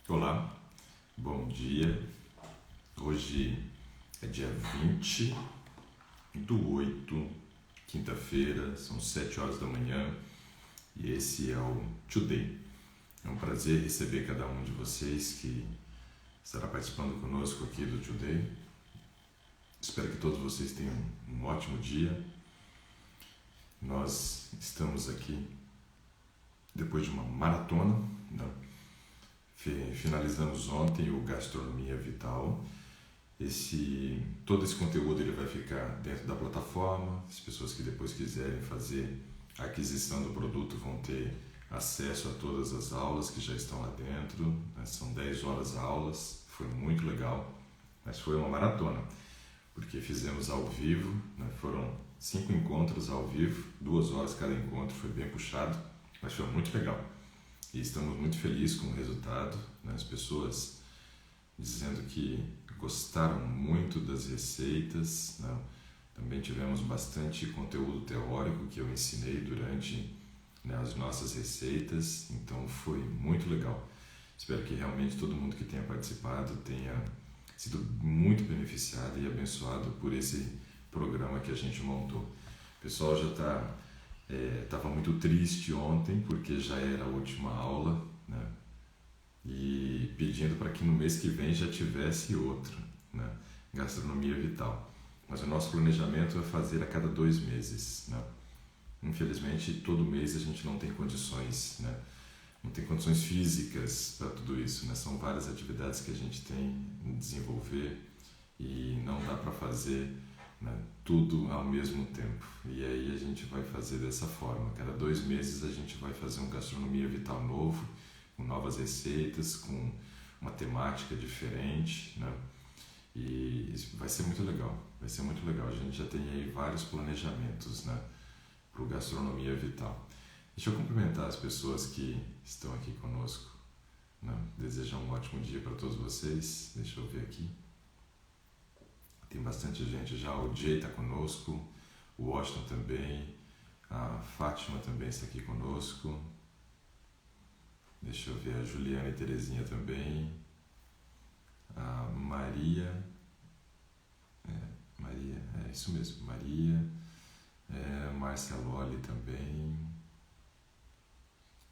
Olá, bom dia. Hoje é dia 20/8, quinta-feira, são 7 horas da manhã e esse é o Today. É um prazer receber cada um de vocês que estará participando conosco aqui do Today. Espero que todos vocês tenham um ótimo dia. Nós estamos aqui depois de uma maratona, né? Finalizamos ontem o Gastronomia Vital. Todo esse conteúdo ele vai ficar dentro da plataforma. As pessoas que depois quiserem fazer a aquisição do produto vão ter acesso a todas as aulas que já estão lá dentro, né? São 10 horas aulas, foi muito legal, mas foi uma maratona, porque fizemos ao vivo, né? Foram 5 encontros ao vivo, 2 horas cada encontro, foi bem puxado, mas foi muito legal. E estamos muito felizes com o resultado, né? As pessoas dizendo que gostaram muito das receitas, né? Também tivemos bastante conteúdo teórico que eu ensinei durante, né, as nossas receitas, então foi muito legal. Espero que realmente todo mundo que tenha participado tenha sido muito beneficiado e abençoado por esse programa que a gente montou. O pessoal já estava muito triste ontem porque já era a última aula, né? E pedindo para que no mês que vem já tivesse outro, né? Gastronomia Vital. Mas o nosso planejamento é fazer a cada 2 meses, né? Infelizmente, todo mês a gente não tem condições, né? Não tem condições físicas para tudo isso, né? São várias atividades que a gente tem em desenvolver e não dá para fazer, né, tudo ao mesmo tempo. E aí a gente vai fazer dessa forma. Cada 2 meses a gente vai fazer um Gastronomia Vital novo, com novas receitas, com uma temática diferente, né? E isso vai ser muito legal, vai ser muito legal. A gente já tem aí vários planejamentos, né, para o Gastronomia Vital. Deixa eu cumprimentar as pessoas que estão aqui conosco, né? Desejar um ótimo dia para todos vocês. Deixa eu ver aqui. Tem bastante gente já. O Jay está conosco, o Washington também, a Fátima também está aqui conosco. Deixa eu ver, a Juliana e Terezinha também, a Maria, é isso mesmo, Maria, Márcia Loli também,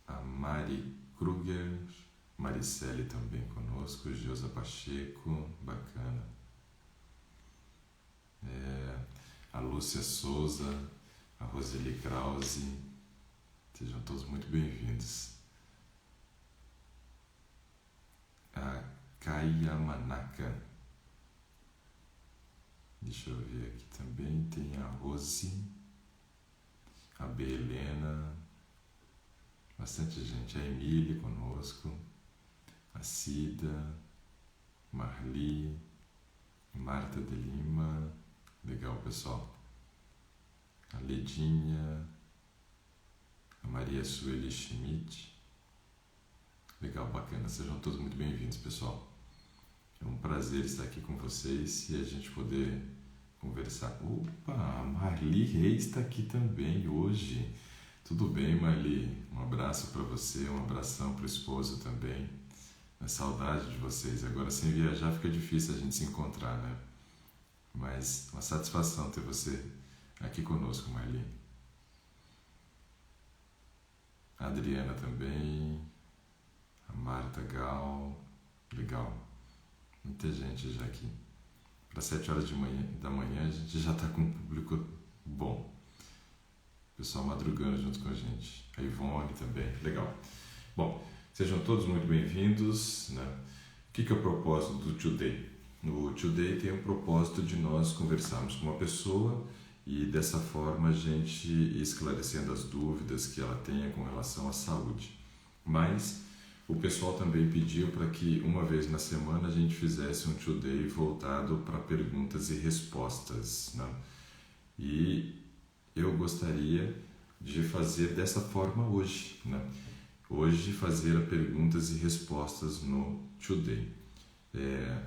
a Mari Kruger, Maricele também conosco, Geusa Pacheco, bacana, a Lúcia Souza, a Roseli Krause, sejam todos muito bem-vindos. A Kaya Manaka, deixa eu ver aqui também, tem a Rose, a B. Helena, bastante gente, a Emília conosco, a Cida, Marli, Marta de Lima, legal pessoal, a Ledinha, a Maria Sueli Schmidt, legal, bacana, sejam todos muito bem-vindos, pessoal. É um prazer estar aqui com vocês e a gente poder conversar. Opa, a Marli Reis está aqui também hoje. Tudo bem, Marli? Um abraço para você, um abração para o esposo também. É saudade de vocês. Agora, sem viajar, fica difícil a gente se encontrar, né? Mas uma satisfação ter você aqui conosco, Marli. A Adriana também. A Marta Gal, legal, muita gente já aqui. Para 7 horas da manhã a gente já está com um público bom. O pessoal madrugando junto com a gente. A Ivone também, legal. Bom, sejam todos muito bem-vindos, né? O que é o propósito do Today? No Today tem o propósito de nós conversarmos com uma pessoa e dessa forma a gente ir esclarecendo as dúvidas que ela tenha com relação à saúde. Mas o pessoal também pediu para que uma vez na semana a gente fizesse um Today voltado para perguntas e respostas, né? E eu gostaria de fazer dessa forma hoje, né? Hoje fazer perguntas e respostas no Today.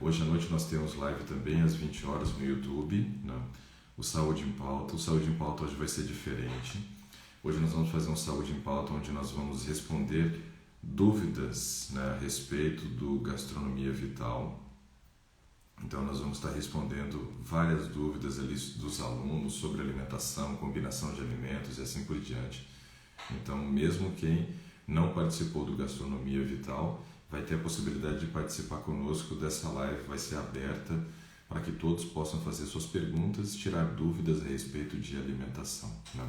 Hoje à noite nós temos live também às 20 horas no YouTube, né? O Saúde em Pauta. O Saúde em Pauta hoje vai ser diferente. Hoje nós vamos fazer um Saúde em Pauta onde nós vamos responder dúvidas, né, a respeito do Gastronomia Vital. Então nós vamos estar respondendo várias dúvidas ali dos alunos sobre alimentação, combinação de alimentos e assim por diante. Então mesmo quem não participou do Gastronomia Vital vai ter a possibilidade de participar conosco dessa live, vai ser aberta para que todos possam fazer suas perguntas e tirar dúvidas a respeito de alimentação, né?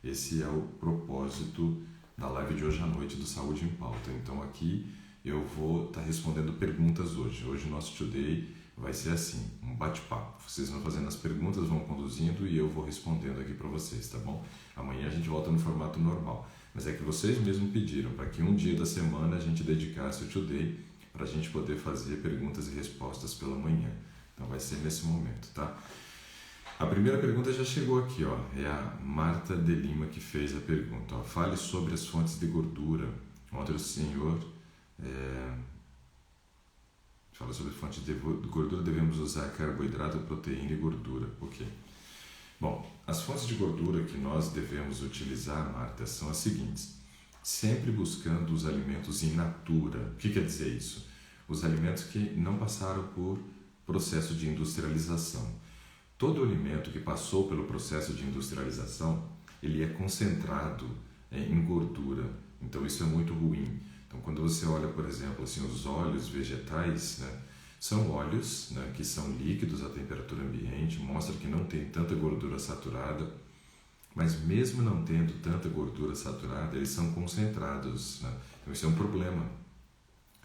Esse é o propósito da live de hoje à noite do Saúde em Pauta. Então aqui eu vou estar respondendo perguntas hoje. Hoje o nosso Today vai ser assim, um bate-papo. Vocês vão fazendo as perguntas, vão conduzindo e eu vou respondendo aqui para vocês, tá bom? Amanhã a gente volta no formato normal. Mas é que vocês mesmos pediram para que um dia da semana a gente dedicasse o Today para a gente poder fazer perguntas e respostas pela manhã. Então vai ser nesse momento, tá? A primeira pergunta já chegou aqui, ó. É a Marta de Lima que fez a pergunta. Ó. Fale sobre as fontes de gordura. Ontem o senhor fala sobre fontes de gordura, devemos usar carboidrato, proteína e gordura. Ok. Bom, as fontes de gordura que nós devemos utilizar, Marta, são as seguintes. Sempre buscando os alimentos in natura. O que quer dizer isso? Os alimentos que não passaram por processo de industrialização. Todo alimento que passou pelo processo de industrialização, ele é concentrado em gordura. Então isso é muito ruim. Então quando você olha, por exemplo, assim, os óleos vegetais, né, são óleos, né, que são líquidos à temperatura ambiente, mostra que não tem tanta gordura saturada, mas mesmo não tendo tanta gordura saturada, eles são concentrados, né? Então isso é um problema.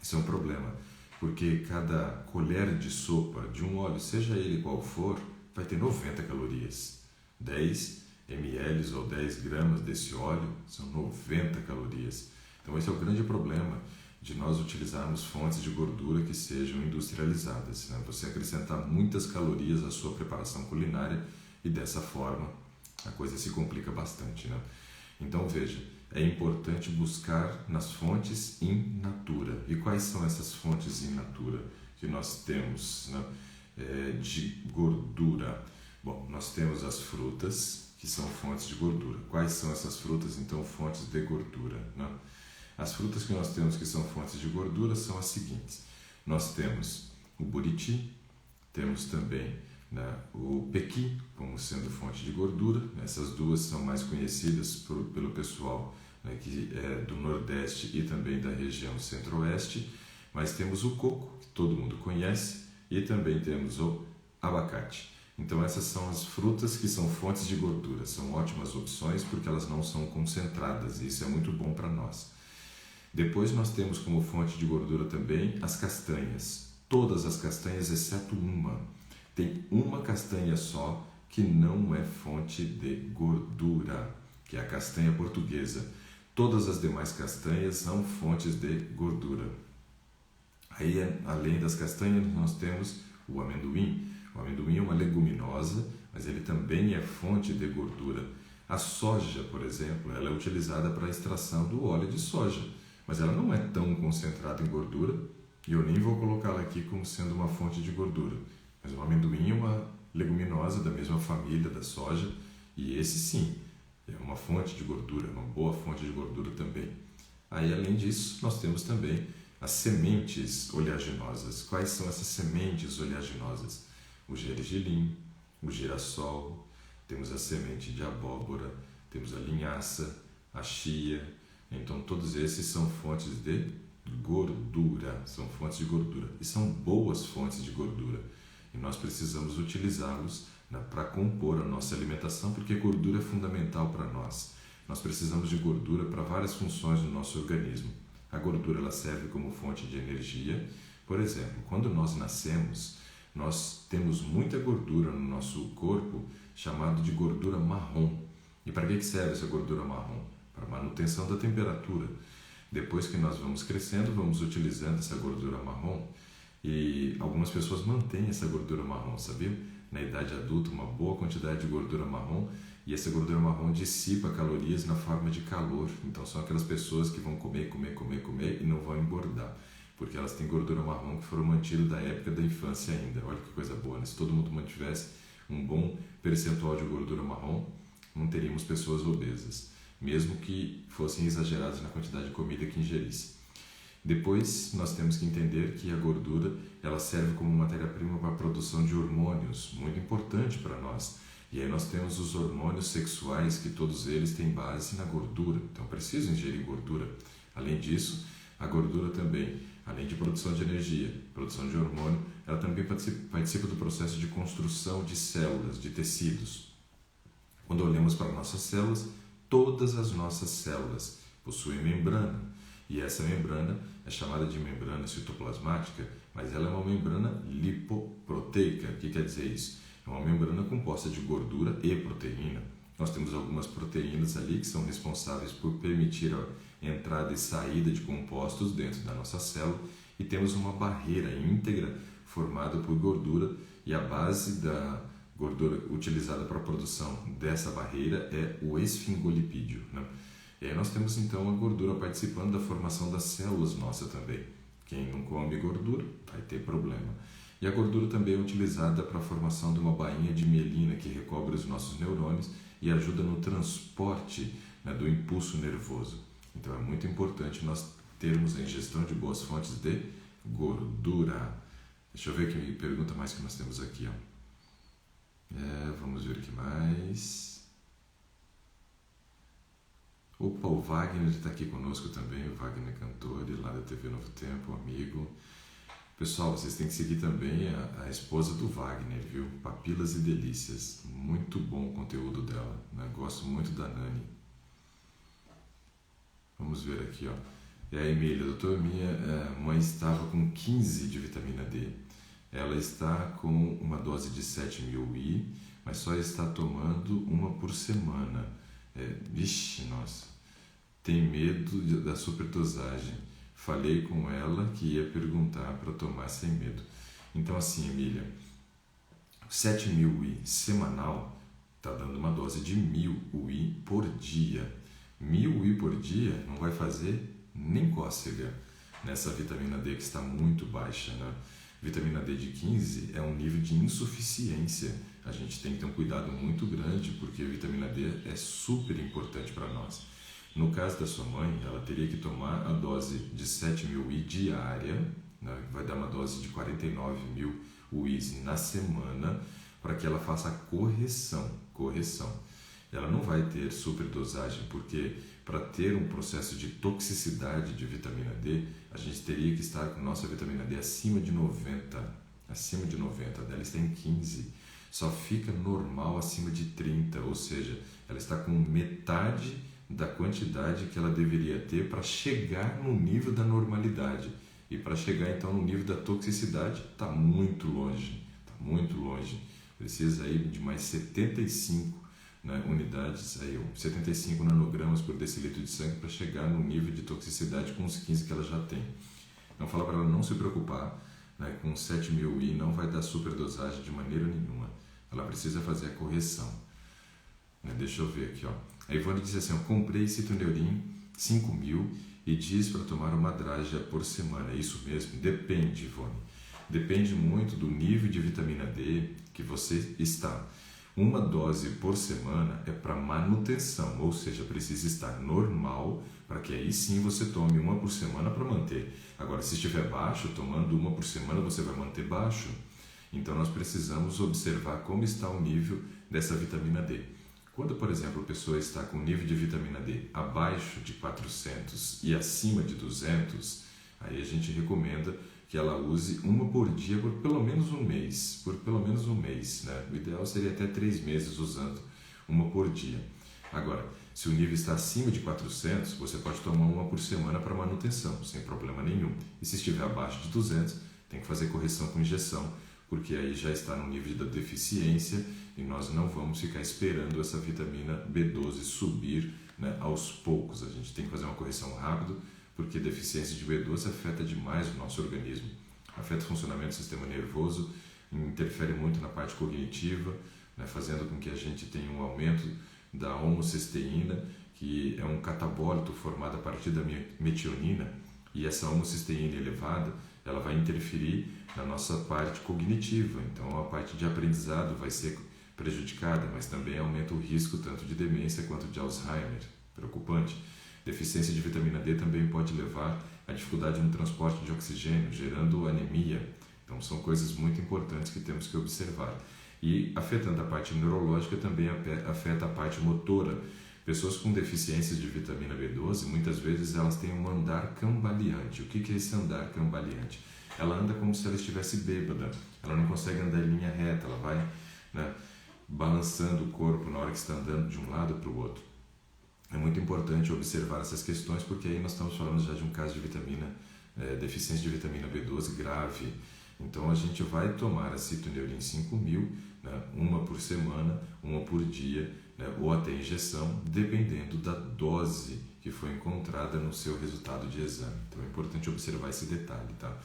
Isso é um problema, porque cada colher de sopa de um óleo, seja ele qual for, vai ter 90 calorias. 10 ml ou 10 gramas desse óleo são 90 calorias. Então esse é o grande problema de nós utilizarmos fontes de gordura que sejam industrializadas, né? Você acrescentar muitas calorias à sua preparação culinária e dessa forma a coisa se complica bastante, né? Então veja, é importante buscar nas fontes in natura. E quais são essas fontes in natura que nós temos, né, de gordura? Bom, nós temos as frutas, que são fontes de gordura. Quais são essas frutas, então, fontes de gordura, né? As frutas que nós temos que são fontes de gordura são as seguintes. Nós temos o buriti, temos também, né, o pequi como sendo fonte de gordura. Essas duas são mais conhecidas pelo pessoal, né, que é do Nordeste e também da região Centro-Oeste. Mas temos o coco, que todo mundo conhece, e também temos o abacate. Então essas são as frutas que são fontes de gordura. São ótimas opções porque elas não são concentradas e isso é muito bom para nós. Depois nós temos como fonte de gordura também as castanhas. Todas as castanhas exceto uma. Tem uma castanha só que não é fonte de gordura, que é a castanha portuguesa. Todas as demais castanhas são fontes de gordura. Aí, além das castanhas, nós temos o amendoim. O amendoim é uma leguminosa, mas ele também é fonte de gordura. A soja, por exemplo, ela é utilizada para a extração do óleo de soja, mas ela não é tão concentrada em gordura e eu nem vou colocá-la aqui como sendo uma fonte de gordura. Mas o amendoim é uma leguminosa da mesma família da soja e esse sim é uma fonte de gordura, uma boa fonte de gordura também. Aí, além disso, nós temos também as sementes oleaginosas. Quais são essas sementes oleaginosas? O gergelim, o girassol, temos a semente de abóbora, temos a linhaça, a chia. Então todos esses são fontes de gordura, são fontes de gordura e são boas fontes de gordura e nós precisamos utilizá-los, né, para compor a nossa alimentação, porque gordura é fundamental para nós. Nós precisamos de gordura para várias funções do nosso organismo. A gordura ela serve como fonte de energia. Por exemplo, quando nós nascemos, nós temos muita gordura no nosso corpo, chamado de gordura marrom. E para que serve essa gordura marrom? Para manutenção da temperatura. Depois que nós vamos crescendo, vamos utilizando essa gordura marrom e algumas pessoas mantêm essa gordura marrom, sabia? Na idade adulta, uma boa quantidade de gordura marrom e essa gordura marrom dissipa calorias na forma de calor. Então são aquelas pessoas que vão comer e não vão engordar, porque elas têm gordura marrom que foram mantidas da época da infância ainda. Olha que coisa boa, né? Se todo mundo mantivesse um bom percentual de gordura marrom, não teríamos pessoas obesas, mesmo que fossem exageradas na quantidade de comida que ingerisse. Depois, nós temos que entender que a gordura ela serve como matéria-prima para a produção de hormônios, muito importante para nós. E aí nós temos os hormônios sexuais, que todos eles têm base na gordura, então preciso ingerir gordura. Além disso, a gordura também, além de produção de energia, produção de hormônio, ela também participa do processo de construção de células, de tecidos. Quando olhamos para nossas células, todas as nossas células possuem membrana, e essa membrana é chamada de membrana citoplasmática, mas ela é uma membrana lipoproteica. O que quer dizer isso? É uma membrana composta de gordura e proteína. Nós temos algumas proteínas ali que são responsáveis por permitir a entrada e saída de compostos dentro da nossa célula, e temos uma barreira íntegra formada por gordura, e a base da gordura utilizada para a produção dessa barreira é o esfingolipídio, né? E aí nós temos então a gordura participando da formação das células nossas também. Quem não come gordura vai ter problema. E a gordura também é utilizada para a formação de uma bainha de mielina que recobre os nossos neurônios e ajuda no transporte, né, do impulso nervoso. Então é muito importante nós termos a ingestão de boas fontes de gordura. Deixa eu ver que pergunta mais que nós temos aqui, ó. Vamos ver o que mais. Opa, o Wagner está aqui conosco também, o Wagner Cantori, lá da TV Novo Tempo, amigo. Pessoal, vocês têm que seguir também a esposa do Wagner, viu? Papilas e Delícias. Muito bom o conteúdo dela, né? Gosto muito da Nani. Vamos ver aqui, ó. E a Emília, doutor, minha mãe estava com 15 de vitamina D. Ela está com uma dose de 7.000 UI, mas só está tomando uma por semana. Vixe, nossa, tem medo da superdosagem. Falei com ela que ia perguntar para tomar sem medo. Então assim, Emília, 7.000 UI semanal está dando uma dose de 1.000 UI por dia. 1.000 UI por dia não vai fazer nem cócega nessa vitamina D que está muito baixa, né? Vitamina D de 15 é um nível de insuficiência. A gente tem que ter um cuidado muito grande, porque a vitamina D é super importante para nós. No caso da sua mãe, ela teria que tomar a dose de 7.000 UI diária, né? Vai dar uma dose de 49.000 UIs na semana, para que ela faça a correção. Ela não vai ter superdosagem, porque para ter um processo de toxicidade de vitamina D, a gente teria que estar com nossa vitamina D acima de 90. Acima de 90, dela está em 15. Só fica normal acima de 30, ou seja, ela está com metade da quantidade que ela deveria ter para chegar no nível da normalidade. E para chegar então no nível da toxicidade, está muito longe. Precisa aí de mais 75, né, unidades, aí, 75 nanogramas por decilitro de sangue para chegar no nível de toxicidade com os 15 que ela já tem. Então fala para ela não se preocupar, né, com 7.000 UI não vai dar superdosagem de maneira nenhuma. Ela precisa fazer a correção. Né, deixa eu ver aqui, ó. A Ivone diz assim, eu comprei Citoneurin 5.000 e diz para tomar uma drágia por semana. É isso mesmo? Depende, Ivone. Depende muito do nível de vitamina D que você está. Uma dose por semana é para manutenção, ou seja, precisa estar normal para que aí sim você tome uma por semana para manter. Agora, se estiver baixo, tomando uma por semana, você vai manter baixo. Então, nós precisamos observar como está o nível dessa vitamina D. Quando, por exemplo, a pessoa está com nível de vitamina D abaixo de 400 e acima de 200, aí a gente recomenda que ela use uma por dia por pelo menos um mês. Né? O ideal seria até 3 meses usando uma por dia. Agora, se o nível está acima de 400, você pode tomar uma por semana para manutenção, sem problema nenhum. E se estiver abaixo de 200, tem que fazer correção com injeção, porque aí já está no nível da deficiência e nós não vamos ficar esperando essa vitamina B12 subir, né, aos poucos. A gente tem que fazer uma correção rápida, porque a deficiência de B12 afeta demais o nosso organismo. Afeta o funcionamento do sistema nervoso, interfere muito na parte cognitiva, né, fazendo com que a gente tenha um aumento da homocisteína, que é um catabólito formado a partir da metionina, e essa homocisteína elevada, ela vai interferir na nossa parte cognitiva. Então a parte de aprendizado vai ser prejudicada, mas também aumenta o risco tanto de demência quanto de Alzheimer. Preocupante. Deficiência de vitamina D também pode levar a dificuldade no transporte de oxigênio, gerando anemia. Então são coisas muito importantes que temos que observar. E afetando a parte neurológica também afeta a parte motora. Pessoas com deficiências de vitamina B12, muitas vezes elas têm um andar cambaleante. O que é esse andar cambaleante? Ela anda como se ela estivesse bêbada, ela não consegue andar em linha reta, ela vai, né, balançando o corpo na hora que está andando de um lado para o outro. É muito importante observar essas questões, porque aí nós estamos falando já de um caso de deficiência de vitamina B12 grave. Então a gente vai tomar a Citoneurin 5000, né, uma por semana, uma por dia, né, ou até injeção, dependendo da dose que foi encontrada no seu resultado de exame. Então é importante observar esse detalhe, tá?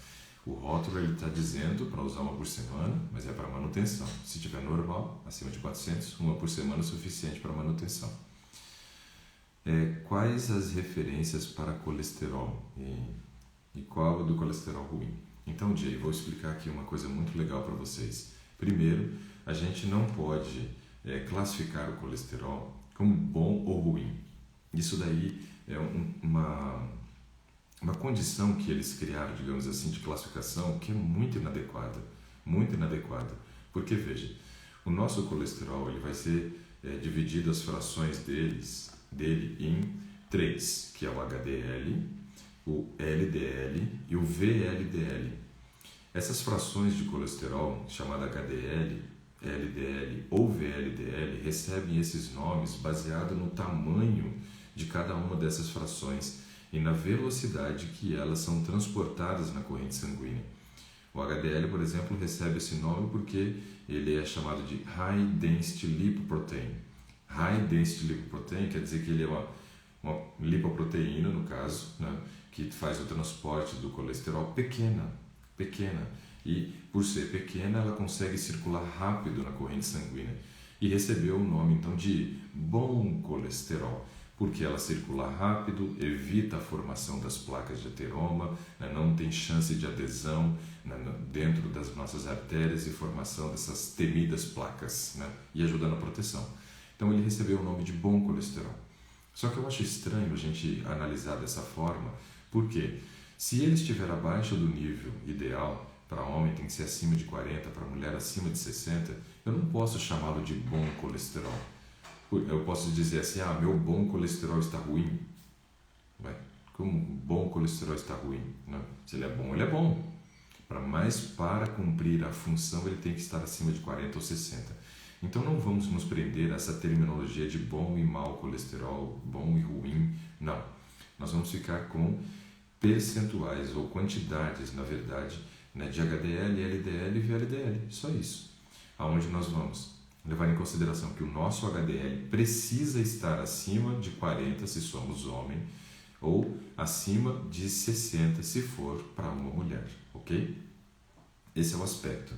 O rótulo está dizendo para usar uma por semana, mas é para manutenção. Se tiver normal, acima de 400, uma por semana é suficiente para manutenção. Quais as referências para colesterol e qual do colesterol ruim? Então, Jay, vou explicar aqui uma coisa muito legal para vocês. Primeiro, a gente não pode classificar o colesterol como bom ou ruim. Isso daí é uma condição que eles criaram, digamos assim, de classificação que é muito inadequada. Muito inadequada. Porque, veja, o nosso colesterol ele vai ser dividido as frações dele em 3, que é o HDL, o LDL e o VLDL. Essas frações de colesterol, chamada HDL, LDL ou VLDL, recebem esses nomes baseado no tamanho de cada uma dessas frações e na velocidade que elas são transportadas na corrente sanguínea. O HDL, por exemplo, recebe esse nome porque ele é chamado de High Density Lipoprotein. High Density Lipoprotein quer dizer que ele é uma lipoproteína, no caso, né, que faz o transporte do colesterol pequena. E por ser pequena, ela consegue circular rápido na corrente sanguínea. E recebeu o nome, então, de bom colesterol, porque ela circula rápido, evita a formação das placas de ateroma, né, não tem chance de adesão, né, dentro das nossas artérias e formação dessas temidas placas, né, e ajuda na proteção. Então ele recebeu o nome de bom colesterol. Só que eu acho estranho a gente analisar dessa forma, porque se ele estiver abaixo do nível ideal, para homem tem que ser acima de 40, para mulher acima de 60, eu não posso chamá-lo de bom colesterol. Eu posso dizer assim, meu bom colesterol está ruim. Como bom colesterol está ruim? Não. Se ele é bom, ele é bom. Mas para cumprir a função, ele tem que estar acima de 40 ou 60. Então não vamos nos prender a essa terminologia de bom e mau colesterol, bom e ruim. Não. Nós vamos ficar com percentuais ou quantidades, na verdade, né, de HDL, LDL e VLDL. Só isso. Aonde nós vamos levar em consideração que o nosso HDL precisa estar acima de 40 se somos homem ou acima de 60 se for para uma mulher, ok? Esse é o aspecto.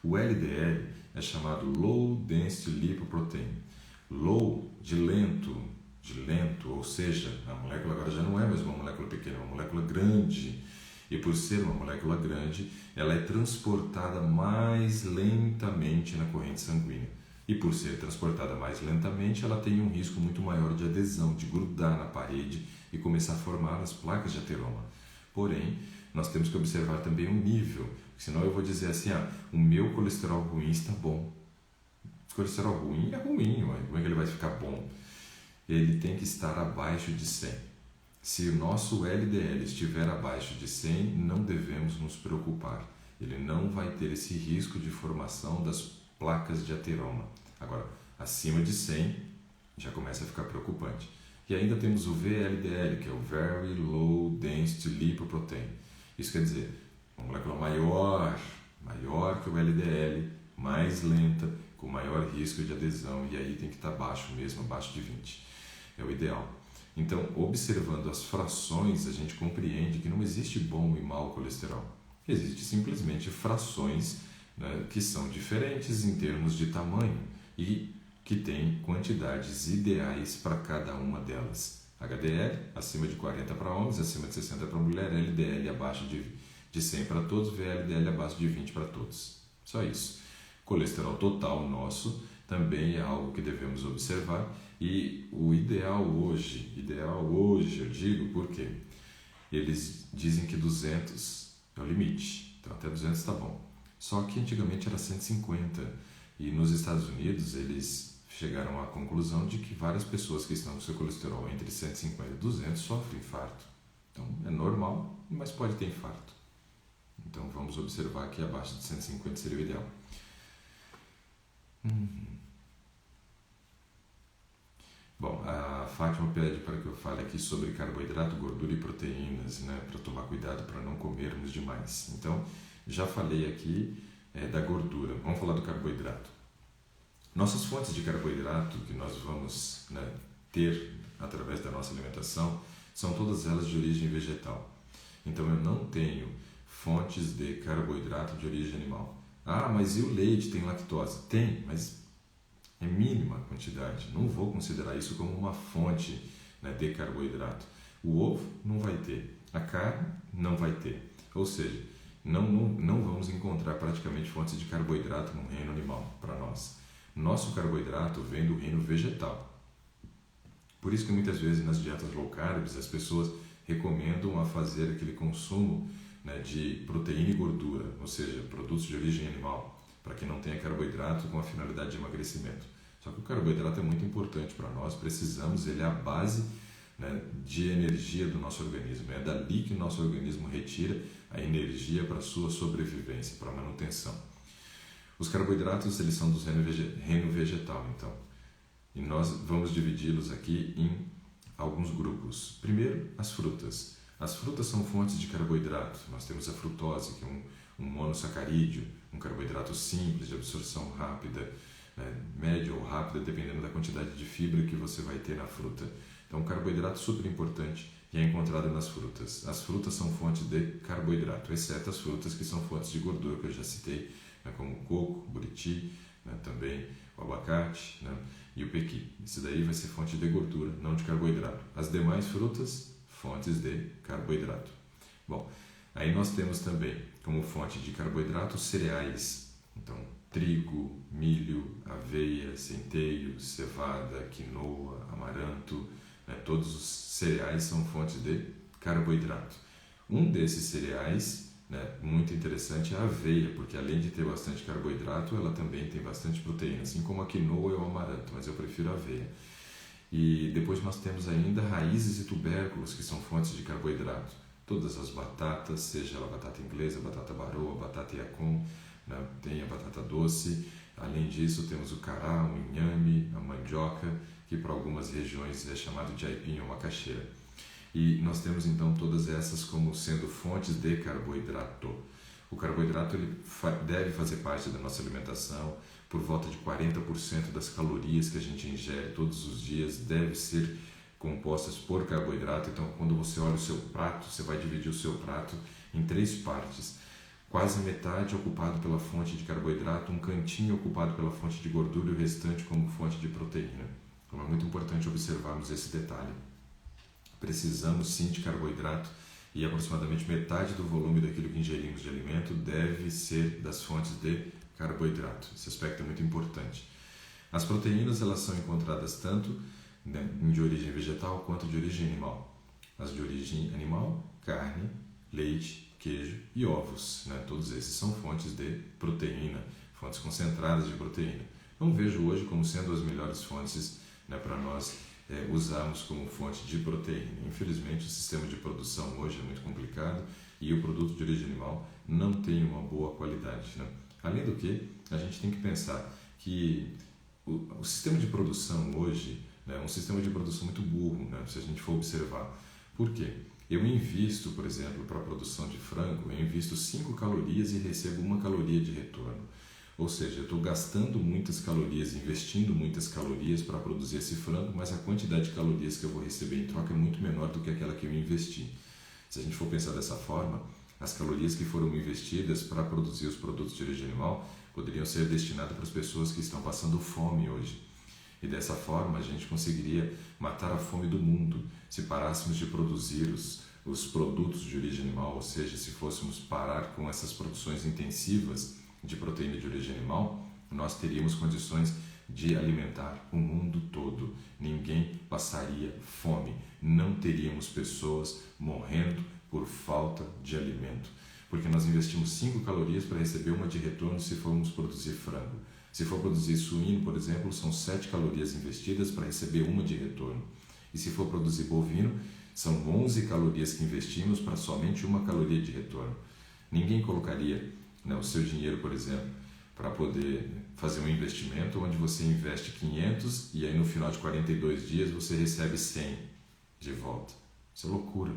O LDL é chamado Low Density Lipoprotein. Low, de lento, ou seja, a molécula agora já não é mais uma molécula pequena, é uma molécula grande. E por ser uma molécula grande, ela é transportada mais lentamente na corrente sanguínea. E por ser transportada mais lentamente, ela tem um risco muito maior de adesão, de grudar na parede e começar a formar as placas de ateroma. Porém, nós temos que observar também o nível, senão eu vou dizer assim, o meu colesterol ruim está bom. O colesterol ruim é ruim, como é que ele vai ficar bom? Ele tem que estar abaixo de 100. Se o nosso LDL estiver abaixo de 100, não devemos nos preocupar. Ele não vai ter esse risco de formação das placas de ateroma. Agora, acima de 100, já começa a ficar preocupante. E ainda temos o VLDL, que é o Very Low Density Lipoprotein. Isso quer dizer, uma molécula maior que o LDL, mais lenta, com maior risco de adesão, e aí tem que estar baixo mesmo, abaixo de 20. É o ideal. Então, observando as frações, a gente compreende que não existe bom e mau colesterol. Existe simplesmente frações, né, que são diferentes em termos de tamanho e que têm quantidades ideais para cada uma delas. HDL, acima de 40 para homens, acima de 60 para mulher, LDL abaixo de 100 para todos, VLDL abaixo de 20 para todos. Só isso. Colesterol total nosso também é algo que devemos observar. E o ideal hoje eu digo, por quê? eles dizem que 200 é o limite, então até 200 está bom. Só que antigamente era 150 e nos Estados Unidos eles chegaram à conclusão de que várias pessoas que estão com seu colesterol entre 150 e 200 sofrem infarto. Então é normal, mas pode ter infarto. Então vamos observar que abaixo de 150 seria o ideal. Bom, a Fátima pede para que eu fale aqui sobre carboidrato, gordura e proteínas, né, para tomar cuidado para não comermos demais. Então, já falei aqui da gordura. Vamos falar do carboidrato. Nossas fontes de carboidrato que nós vamos, né, ter através da nossa alimentação são todas elas de origem vegetal. Então, eu não tenho fontes de carboidrato de origem animal. Ah, mas e o leite tem lactose? Tem, mas é mínima a quantidade. Não vou considerar isso como uma fonte, né, de carboidrato. O ovo não vai ter, a carne não vai ter. Ou seja, não vamos encontrar praticamente fontes de carboidrato no reino animal para nós. Nosso carboidrato vem do reino vegetal. Por isso que muitas vezes nas dietas low carb as pessoas recomendam a fazer aquele consumo, né, de proteína e gordura, ou seja, produtos de origem animal, para que não tenha carboidrato com a finalidade de emagrecimento. Só que o carboidrato é muito importante para nós, precisamos, ele é a base, né, de energia do nosso organismo. É dali que o nosso organismo retira a energia para a sua sobrevivência, para a manutenção. Os carboidratos, eles são do reino vegetal, então. E nós vamos dividi-los aqui em alguns grupos. Primeiro, as frutas. As frutas são fontes de carboidrato. Nós temos a frutose, que é um monossacarídeo, um carboidrato simples, de absorção rápida, né, média ou rápida, dependendo da quantidade de fibra que você vai ter na fruta. Então, um carboidrato super importante e é encontrado nas frutas. As frutas são fontes de carboidrato, exceto as frutas que são fontes de gordura, que eu já citei, né, como o coco, o buriti, né, também o abacate, né, e o pequi. Isso daí vai ser fonte de gordura, não de carboidrato. As demais frutas, fontes de carboidrato. Bom, aí nós temos também como fonte de carboidrato cereais. Então, trigo, milho, aveia, centeio, cevada, quinoa, amaranto, né, todos os cereais são fontes de carboidrato. Um desses cereais, né, muito interessante, é a aveia, porque além de ter bastante carboidrato, ela também tem bastante proteína, assim como a quinoa e o amaranto, mas eu prefiro a aveia. E depois nós temos ainda raízes e tubérculos, que são fontes de carboidrato. Todas as batatas, seja ela batata inglesa, batata baroa, batata yacon, né, tem a batata doce. Além disso, temos o cará, o inhame, a mandioca, que para algumas regiões é chamado de aipim ou macaxeira. E nós temos então todas essas como sendo fontes de carboidrato. O carboidrato ele deve fazer parte da nossa alimentação. Por volta de 40% das calorias que a gente ingere todos os dias deve ser compostas por carboidrato. Então, quando você olha o seu prato, você vai dividir o seu prato em 3 partes. Quase metade ocupado pela fonte de carboidrato, um cantinho ocupado pela fonte de gordura e o restante como fonte de proteína. Então, é muito importante observarmos esse detalhe. Precisamos sim de carboidrato e aproximadamente metade do volume daquilo que ingerimos de alimento deve ser das fontes de carboidrato. Esse aspecto é muito importante. As proteínas elas são encontradas tanto, né, de origem vegetal quanto de origem animal. As de origem animal, carne, leite, queijo e ovos, né? Todos esses são fontes de proteína, fontes concentradas de proteína. Não vejo hoje como sendo as melhores fontes, né, para nós usarmos como fonte de proteína. Infelizmente o sistema de produção hoje é muito complicado e o produto de origem animal não tem uma boa qualidade, né? Além do que, a gente tem que pensar que o sistema de produção hoje, né, é um sistema de produção muito burro, né, se a gente for observar. Por quê? Eu invisto, por exemplo, para a produção de frango, eu invisto 5 calorias e recebo 1 caloria de retorno. Ou seja, eu estou gastando muitas calorias, investindo muitas calorias para produzir esse frango, mas a quantidade de calorias que eu vou receber em troca é muito menor do que aquela que eu investi. Se a gente for pensar dessa forma, as calorias que foram investidas para produzir os produtos de origem animal poderiam ser destinadas para as pessoas que estão passando fome hoje. E dessa forma a gente conseguiria matar a fome do mundo se parássemos de produzir os produtos de origem animal, ou seja, se fôssemos parar com essas produções intensivas de proteína de origem animal, nós teríamos condições de alimentar o mundo todo. Ninguém passaria fome, não teríamos pessoas morrendo por falta de alimento. Porque nós investimos 5 calorias para receber 1 de retorno se formos produzir frango. Se for produzir suíno, por exemplo, são 7 calorias investidas para receber 1 de retorno. E se for produzir bovino, são 11 calorias que investimos para somente 1 caloria de retorno. Ninguém colocaria, né, o seu dinheiro, por exemplo, para poder fazer um investimento onde você investe 500 e aí no final de 42 dias você recebe 100 de volta. Isso é loucura.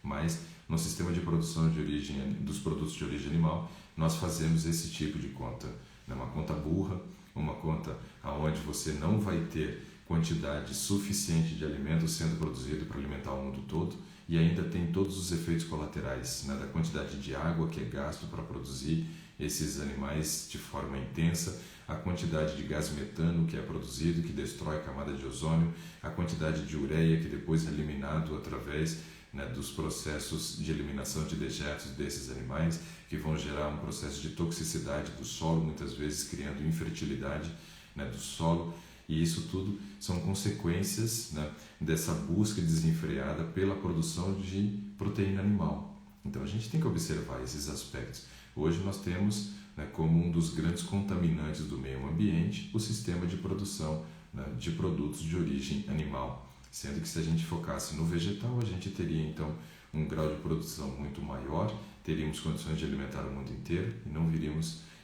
Mas no sistema de produção de origem dos produtos de origem animal, nós fazemos esse tipo de conta. É uma conta burra, uma conta onde você não vai ter quantidade suficiente de alimento sendo produzido para alimentar o mundo todo e ainda tem todos os efeitos colaterais, né, da quantidade de água que é gasto para produzir esses animais de forma intensa, a quantidade de gás metano que é produzido, que destrói a camada de ozônio, a quantidade de ureia que depois é eliminado através, né, dos processos de eliminação de dejetos desses animais, que vão gerar um processo de toxicidade do solo, muitas vezes criando infertilidade, né, do solo. E isso tudo são consequências, né, dessa busca desenfreada pela produção de proteína animal. Então a gente tem que observar esses aspectos. Hoje nós temos, né, como um dos grandes contaminantes do meio ambiente o sistema de produção, né, de produtos de origem animal. Sendo que se a gente focasse no vegetal, a gente teria então um grau de produção muito maior, teríamos condições de alimentar o mundo inteiro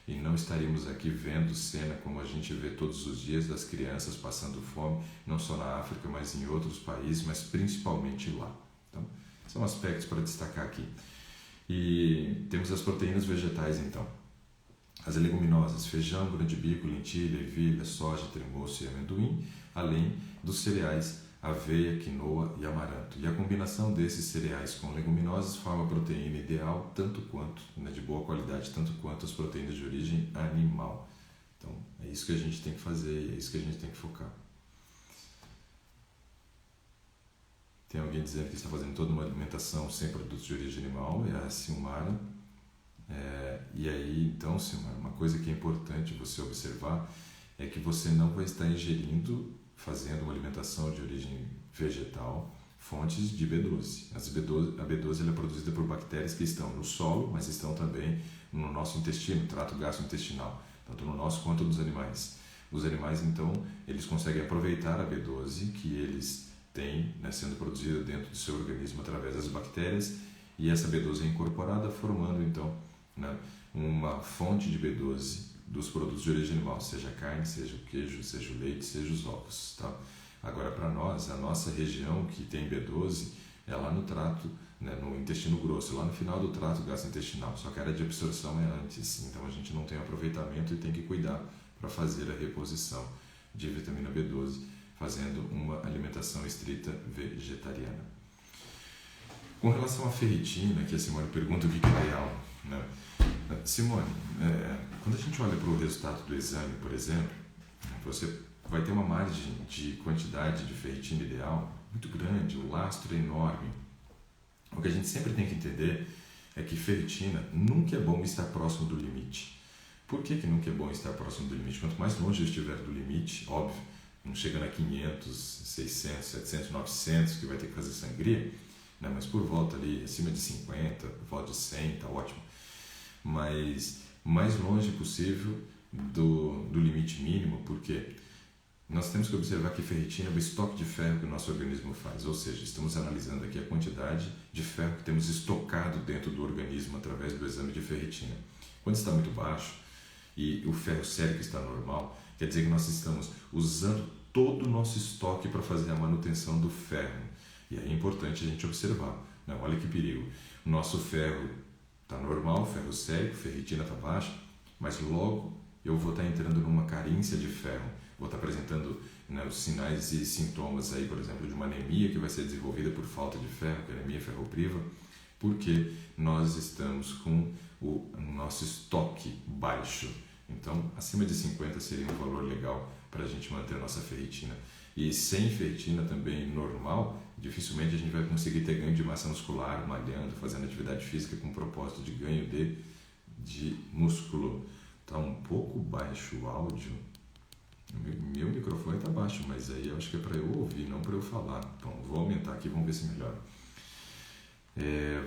e não estaríamos aqui vendo cena como a gente vê todos os dias das crianças passando fome, não só na África, mas em outros países, mas principalmente lá. Então, são aspectos para destacar aqui. E temos as proteínas vegetais, então. As leguminosas, feijão, grão de bico, lentilha, ervilha, soja, tremoço e amendoim, além dos cereais, aveia, quinoa e amaranto. E a combinação desses cereais com leguminosas forma a proteína ideal, tanto quanto, né, de boa qualidade, tanto quanto as proteínas de origem animal. Então, é isso que a gente tem que fazer, é isso que a gente tem que focar. Tem alguém dizendo que está fazendo toda uma alimentação sem produtos de origem animal, é a Silmara. E aí, então, Silmara, uma coisa que é importante você observar é que você não vai estar ingerindo, fazendo uma alimentação de origem vegetal, fontes de B12. A B12 ela é produzida por bactérias que estão no solo, mas estão também no nosso intestino, trato gastrointestinal, tanto no nosso quanto nos animais. Os animais, então, eles conseguem aproveitar a B12 que eles têm, né, sendo produzida dentro do seu organismo através das bactérias, e essa B12 é incorporada, formando, então, né, uma fonte de B12 dos produtos de origem animal, seja a carne, seja o queijo, seja o leite, seja os ovos. Tá? Agora, para nós, a nossa região que tem B12 é lá no trato, né, no intestino grosso, lá no final do trato gastrointestinal, só que a área de absorção é antes, então a gente não tem aproveitamento e tem que cuidar para fazer a reposição de vitamina B12, fazendo uma alimentação estrita vegetariana. Com relação à ferritina, que a Simone pergunta o que é ideal, né? Simone, quando a gente olha para o resultado do exame, por exemplo, você vai ter uma margem de quantidade de ferritina ideal muito grande, o lastro é enorme. O que a gente sempre tem que entender é que ferritina nunca é bom estar próximo do limite. Por que nunca é bom estar próximo do limite? Quanto mais longe eu estiver do limite, óbvio, não chegando a 500, 600, 700, 900, que vai ter que fazer sangria, né? Mas por volta ali, acima de 50, por volta de 100, tá ótimo. Mas mais longe possível do limite mínimo, porque nós temos que observar que ferritina é o estoque de ferro que o nosso organismo faz, ou seja, estamos analisando aqui a quantidade de ferro que temos estocado dentro do organismo através do exame de ferritina. Quando está muito baixo e o ferro sérico está normal, quer dizer que nós estamos usando todo o nosso estoque para fazer a manutenção do ferro. E aí é importante a gente observar, né? Olha que perigo, o nosso ferro está normal, ferro sérico, ferritina está baixa, mas logo eu vou estar entrando numa carência de ferro, vou estar apresentando, né, os sinais e sintomas aí, por exemplo, de uma anemia que vai ser desenvolvida por falta de ferro, que é a anemia ferropriva, porque nós estamos com o nosso estoque baixo. Então, acima de 50 seria um valor legal para a gente manter a nossa ferritina. E sem ferritina também normal, dificilmente a gente vai conseguir ter ganho de massa muscular, malhando, fazendo atividade física com propósito de ganho de músculo. Está um pouco baixo o áudio. Meu microfone está baixo, mas aí eu acho que é para eu ouvir, não para eu falar. Então vou aumentar aqui, vamos ver se melhora.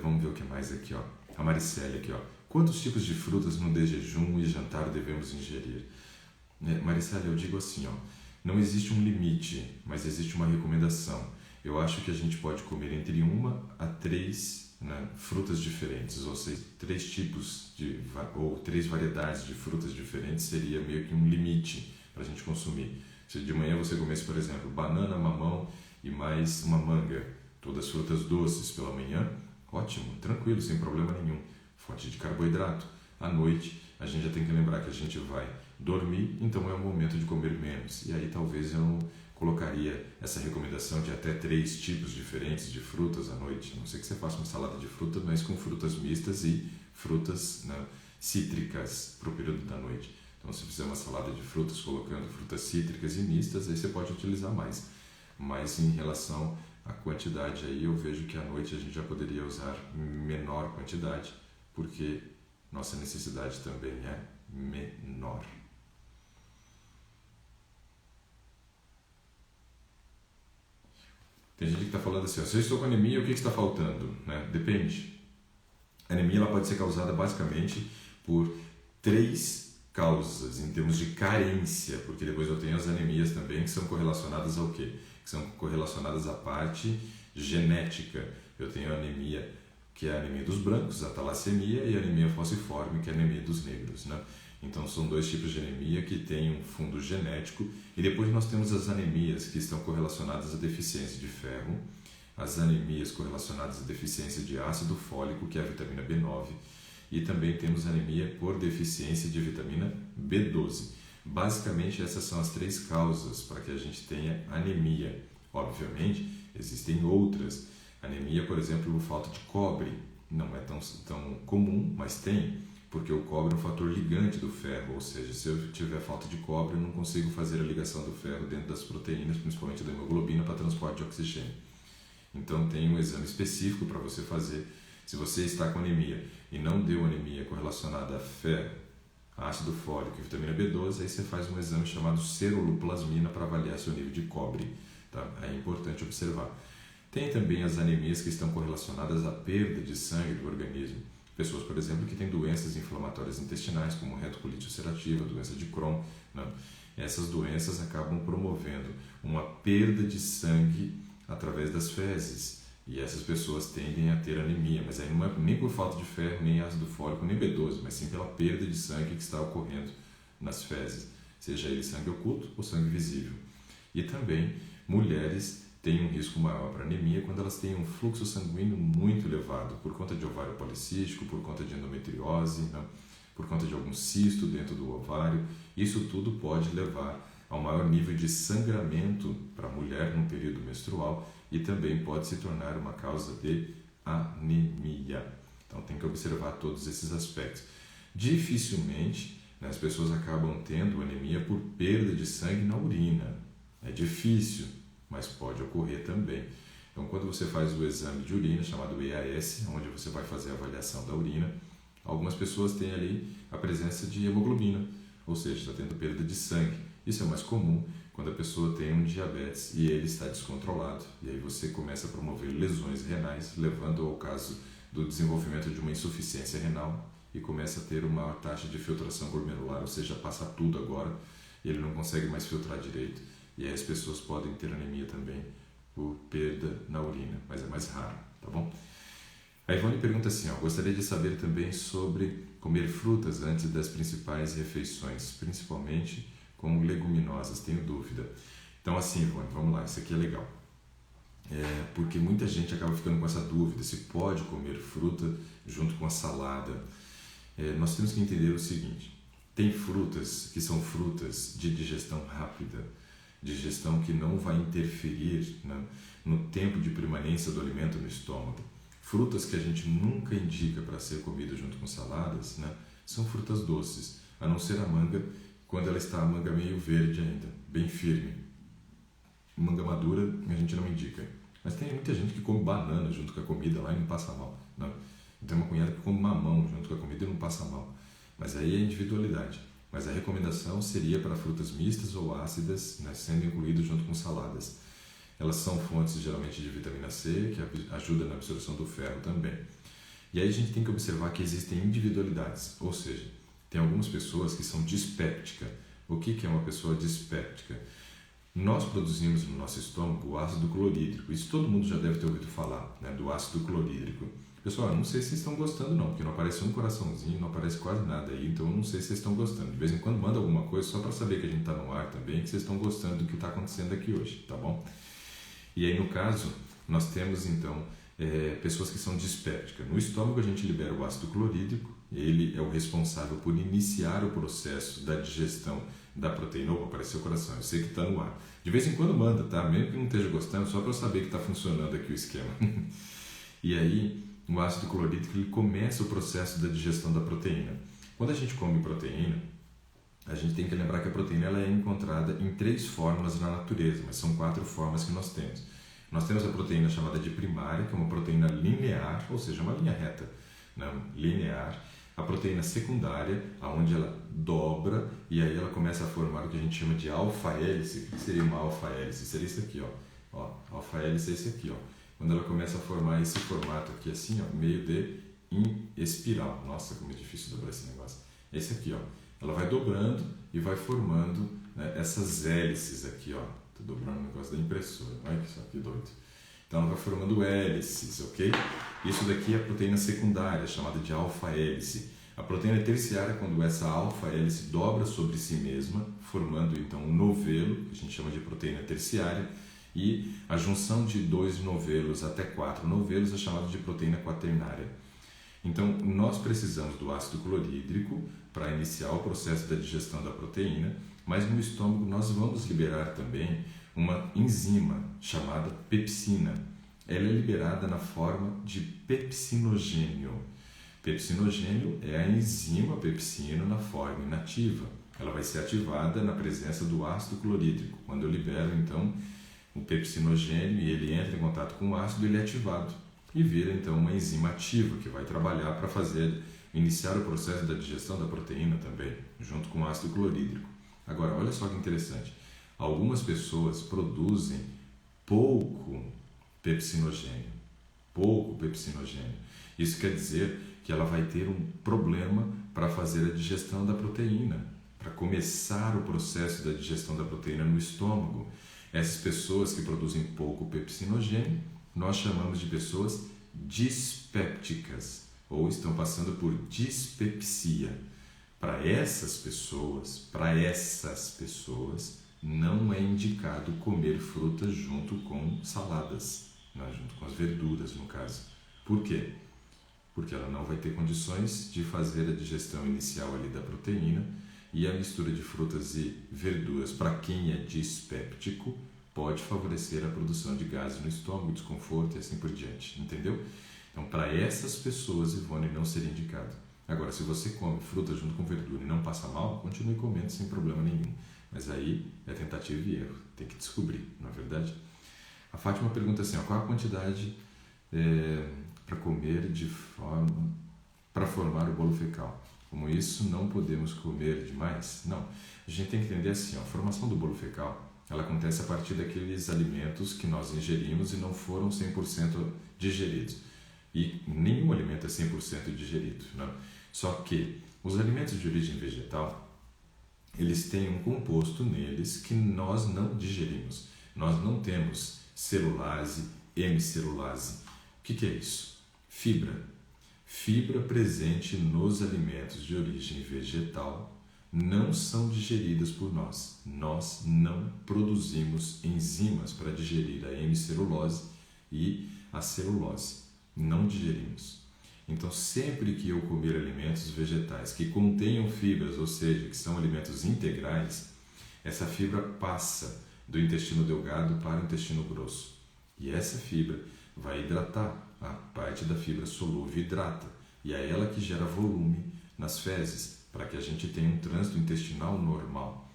Vamos ver o que mais aqui, ó. A Maricele aqui, ó. Quantos tipos de frutas no de jejum e jantar devemos ingerir? Maricele, eu digo assim, ó. Não existe um limite, mas existe uma recomendação. Eu acho que a gente pode comer entre 1 a 3, né, frutas diferentes, ou seja, 3 tipos ou 3 variedades de frutas diferentes seria meio que um limite para a gente consumir. Se de manhã você comesse, por exemplo, banana, mamão e mais uma manga, todas frutas doces pela manhã, ótimo, tranquilo, sem problema nenhum. Fonte de carboidrato. À noite, a gente já tem que lembrar que a gente vai dormir, então é o momento de comer menos. E aí talvez eu não colocaria essa recomendação de até 3 tipos diferentes de frutas à noite. A não ser que você faça uma salada de fruta, mas com frutas mistas e frutas, né, cítricas para o período da noite. Então, se fizer uma salada de frutas colocando frutas cítricas e mistas, aí você pode utilizar mais. Mas em relação à quantidade, aí eu vejo que à noite a gente já poderia usar menor quantidade, porque nossa necessidade também é menor. Tem gente que está falando assim, ó, se eu estou com anemia, o que está faltando? Né? Depende. A anemia ela pode ser causada basicamente por 3 causas em termos de carência, porque depois eu tenho as anemias também que são correlacionadas ao quê? Que são correlacionadas à parte genética. Eu tenho a anemia, que é a anemia dos brancos, a talassemia, e a anemia falciforme, que é a anemia dos negros, né? Então são 2 tipos de anemia que têm um fundo genético, e depois nós temos as anemias que estão correlacionadas à deficiência de ferro, as anemias correlacionadas à deficiência de ácido fólico, que é a vitamina B9, e também temos anemia por deficiência de vitamina B12. Basicamente essas são as 3 causas para que a gente tenha anemia. Obviamente existem outras. Anemia, por exemplo, por falta de cobre, não é tão comum, mas tem, porque o cobre é um fator ligante do ferro, ou seja, se eu tiver falta de cobre, eu não consigo fazer a ligação do ferro dentro das proteínas, principalmente da hemoglobina, para transporte de oxigênio. Então tem um exame específico para você fazer. Se você está com anemia e não deu anemia correlacionada a ferro, ácido fólico e vitamina B12, aí você faz um exame chamado ceruloplasmina para avaliar seu nível de cobre. Tá? É importante observar. Tem também as anemias que estão correlacionadas à perda de sangue do organismo. Pessoas, por exemplo, que têm doenças inflamatórias intestinais, como retocolite ulcerativa, doença de Crohn, né? Essas doenças acabam promovendo uma perda de sangue através das fezes. E essas pessoas tendem a ter anemia, mas aí não é nem por falta de ferro, nem ácido fólico, nem B12, mas sim pela perda de sangue que está ocorrendo nas fezes, seja ele sangue oculto ou sangue visível. E também mulheres têm um risco maior para anemia quando elas têm um fluxo sanguíneo muito elevado, por conta de ovário policístico, por conta de endometriose, né? Por conta de algum cisto dentro do ovário. Isso tudo pode levar ao maior nível de sangramento para a mulher no período menstrual e também pode se tornar uma causa de anemia. Então tem que observar todos esses aspectos. Dificilmente, né, as pessoas acabam tendo anemia por perda de sangue na urina. É difícil, mas pode ocorrer também. Então quando você faz o exame de urina, chamado EAS, onde você vai fazer a avaliação da urina, algumas pessoas têm ali a presença de hemoglobina, ou seja, está tendo perda de sangue. Isso é mais comum quando a pessoa tem um diabetes e ele está descontrolado. E aí você começa a promover lesões renais, levando ao caso do desenvolvimento de uma insuficiência renal e começa a ter uma maior taxa de filtração glomerular, ou seja, passa tudo agora e ele não consegue mais filtrar direito. E aí as pessoas podem ter anemia também por perda na urina, mas é mais raro, tá bom? A Ivone pergunta assim, gostaria de saber também sobre comer frutas antes das principais refeições, principalmente com leguminosas, tenho dúvida. Então assim, Ivone, vamos lá, isso aqui é legal. Porque muita gente acaba ficando com essa dúvida, se pode comer fruta junto com a salada. Nós temos que entender o seguinte, tem frutas que são frutas de digestão rápida, digestão que não vai interferir, né, no tempo de permanência do alimento no estômago. Frutas que a gente nunca indica para ser comida junto com saladas, né, são frutas doces, a não ser a manga, quando ela está a manga meio verde ainda, bem firme. Manga madura a gente não indica. Mas tem muita gente que come banana junto com a comida lá e não passa mal. Né? Tem uma cunhada que come mamão junto com a comida e não passa mal. Mas aí é individualidade. Mas a recomendação seria para frutas mistas ou ácidas, né, sendo incluído junto com saladas. elas são fontes geralmente de vitamina C, que ajuda na absorção do ferro também. E aí a gente tem que observar que existem individualidades, ou seja, tem algumas pessoas que são dispépticas. O que é uma pessoa dispéptica? Nós produzimos no nosso estômago o ácido clorídrico. Isso todo mundo já deve ter ouvido falar, né, do ácido clorídrico. Pessoal, eu não sei se vocês estão gostando não, porque não aparece um coraçãozinho, não aparece quase nada aí, então eu não sei se vocês estão gostando. De vez em quando manda alguma coisa só para saber que a gente está no ar também, que vocês estão gostando do que está acontecendo aqui hoje, tá bom? E aí no caso, nós temos então pessoas que são dispépticas. No estômago a gente libera o ácido clorídrico, ele é o responsável por iniciar o processo da digestão da proteína. Opa, apareceu o coração, eu sei que está no ar. De vez em quando manda, tá? Mesmo que não esteja gostando, só para eu saber que está funcionando aqui o esquema. E aí, o ácido clorídrico ele começa o processo da digestão da proteína. Quando a gente come proteína, a gente tem que lembrar que a proteína ela é encontrada em 3 fórmulas na natureza, mas são 4 formas que nós temos. Nós temos a proteína chamada de primária, que é uma proteína linear, ou seja, uma linha reta, né? Linear. A proteína secundária, onde ela dobra e aí ela começa a formar o que a gente chama de alfa-hélice. O que seria uma alfa-hélice? Seria isso aqui, ó. Alfa-hélice é esse aqui, ó. Quando ela começa a formar esse formato aqui assim, ó, meio de em espiral. Nossa, como é difícil dobrar esse negócio. Esse aqui, ó. Ela vai dobrando e vai formando, né, essas hélices aqui, ó. Tô dobrando o negócio da impressora. Olha que só que doido. Então ela vai formando hélices, ok? Isso daqui é a proteína secundária, chamada de alfa-hélice. A proteína terciária é quando essa alfa-hélice dobra sobre si mesma, formando então um novelo, que a gente chama de proteína terciária, e a junção de 2 novelos até 4 novelos é chamada de proteína quaternária. Então, nós precisamos do ácido clorídrico para iniciar o processo da digestão da proteína, mas no estômago nós vamos liberar também uma enzima chamada pepsina. Ela é liberada na forma de pepsinogênio. Pepsinogênio é a enzima pepsina na forma inativa. Ela vai ser ativada na presença do ácido clorídrico. Quando eu libero, então, o pepsinogênio e ele entra em contato com o ácido, ele é ativado e vira, então, uma enzima ativa que vai trabalhar para iniciar o processo da digestão da proteína também, junto com o ácido clorídrico. Agora, olha só que interessante. Algumas pessoas produzem pouco pepsinogênio. Isso quer dizer que ela vai ter um problema para fazer a digestão da proteína, para começar o processo da digestão da proteína no estômago. Essas pessoas que produzem pouco pepsinogênio, nós chamamos de pessoas dispépticas ou estão passando por dispepsia. Para essas pessoas, não é indicado comer frutas junto com saladas, né? Junto com as verduras, no caso. Por quê? Porque ela não vai ter condições de fazer a digestão inicial ali da proteína e a mistura de frutas e verduras, para quem é dispéptico, pode favorecer a produção de gases no estômago, desconforto e assim por diante, entendeu? Então, para essas pessoas, Ivone, não seria indicado. Agora, se você come fruta junto com verdura e não passa mal, continue comendo sem problema nenhum. Mas aí é tentativa e erro, tem que descobrir, não é verdade? A Fátima pergunta assim, ó, qual a quantidade para comer para formar o bolo fecal? Como isso, não podemos comer demais? Não, a gente tem que entender assim, ó, a formação do bolo fecal, ela acontece a partir daqueles alimentos que nós ingerimos e não foram 100% digeridos. E nenhum alimento é 100% digerido, né? Só que os alimentos de origem vegetal, eles têm um composto neles que nós não digerimos. Nós não temos celulase, hemicelulase. O que é isso? Fibra. Fibra presente nos alimentos de origem vegetal não são digeridas por nós. Nós não produzimos enzimas para digerir a hemicelulose e a celulose. Não digerimos. Então, sempre que eu comer alimentos vegetais que contenham fibras, ou seja, que são alimentos integrais, essa fibra passa do intestino delgado para o intestino grosso. E essa fibra vai hidratar. A parte da fibra solúvel hidrata. E é ela que gera volume nas fezes, para que a gente tenha um trânsito intestinal normal.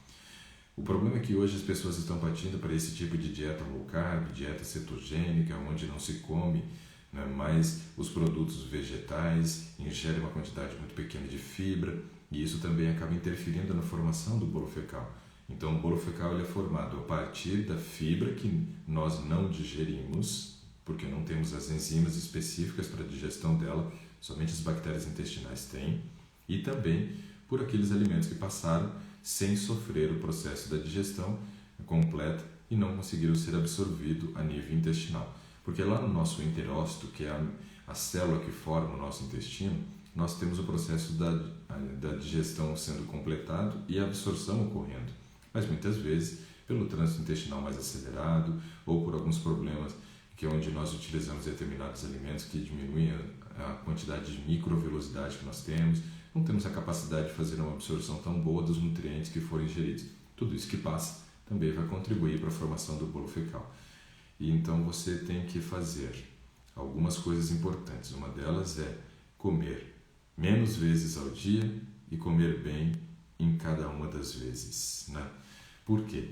O problema é que hoje as pessoas estão partindo para esse tipo de dieta low carb, dieta cetogênica, onde não se come, né, mais os produtos vegetais, ingere uma quantidade muito pequena de fibra, e isso também acaba interferindo na formação do bolo fecal. Então, o bolo fecal ele é formado a partir da fibra que nós não digerimos, porque não temos as enzimas específicas para a digestão dela, somente as bactérias intestinais têm, e também por aqueles alimentos que passaram sem sofrer o processo da digestão completa e não conseguiram ser absorvidos a nível intestinal. Porque lá no nosso enterócito, que é a célula que forma o nosso intestino, nós temos o processo da digestão sendo completado e a absorção ocorrendo. Mas muitas vezes, pelo trânsito intestinal mais acelerado ou por alguns problemas que é onde nós utilizamos determinados alimentos que diminuem a quantidade de microvelocidade que nós temos, não temos a capacidade de fazer uma absorção tão boa dos nutrientes que forem ingeridos. Tudo isso que passa também vai contribuir para a formação do bolo fecal. E então você tem que fazer algumas coisas importantes. Uma delas é comer menos vezes ao dia e comer bem em cada uma das vezes, né? Por quê?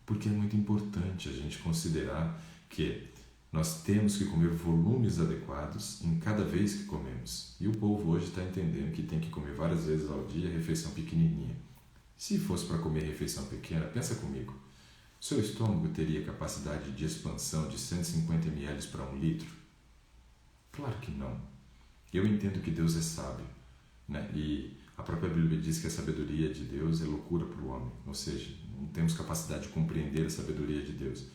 Porque é muito importante a gente considerar que nós temos que comer volumes adequados em cada vez que comemos. E o povo hoje está entendendo que tem que comer várias vezes ao dia, refeição pequenininha. Se fosse para comer refeição pequena, pensa comigo. Seu estômago teria capacidade de expansão de 150 ml para 1 litro? Claro que não. Eu entendo que Deus é sábio, né? E a própria Bíblia diz que a sabedoria de Deus é loucura para o homem. Ou seja, não temos capacidade de compreender a sabedoria de Deus.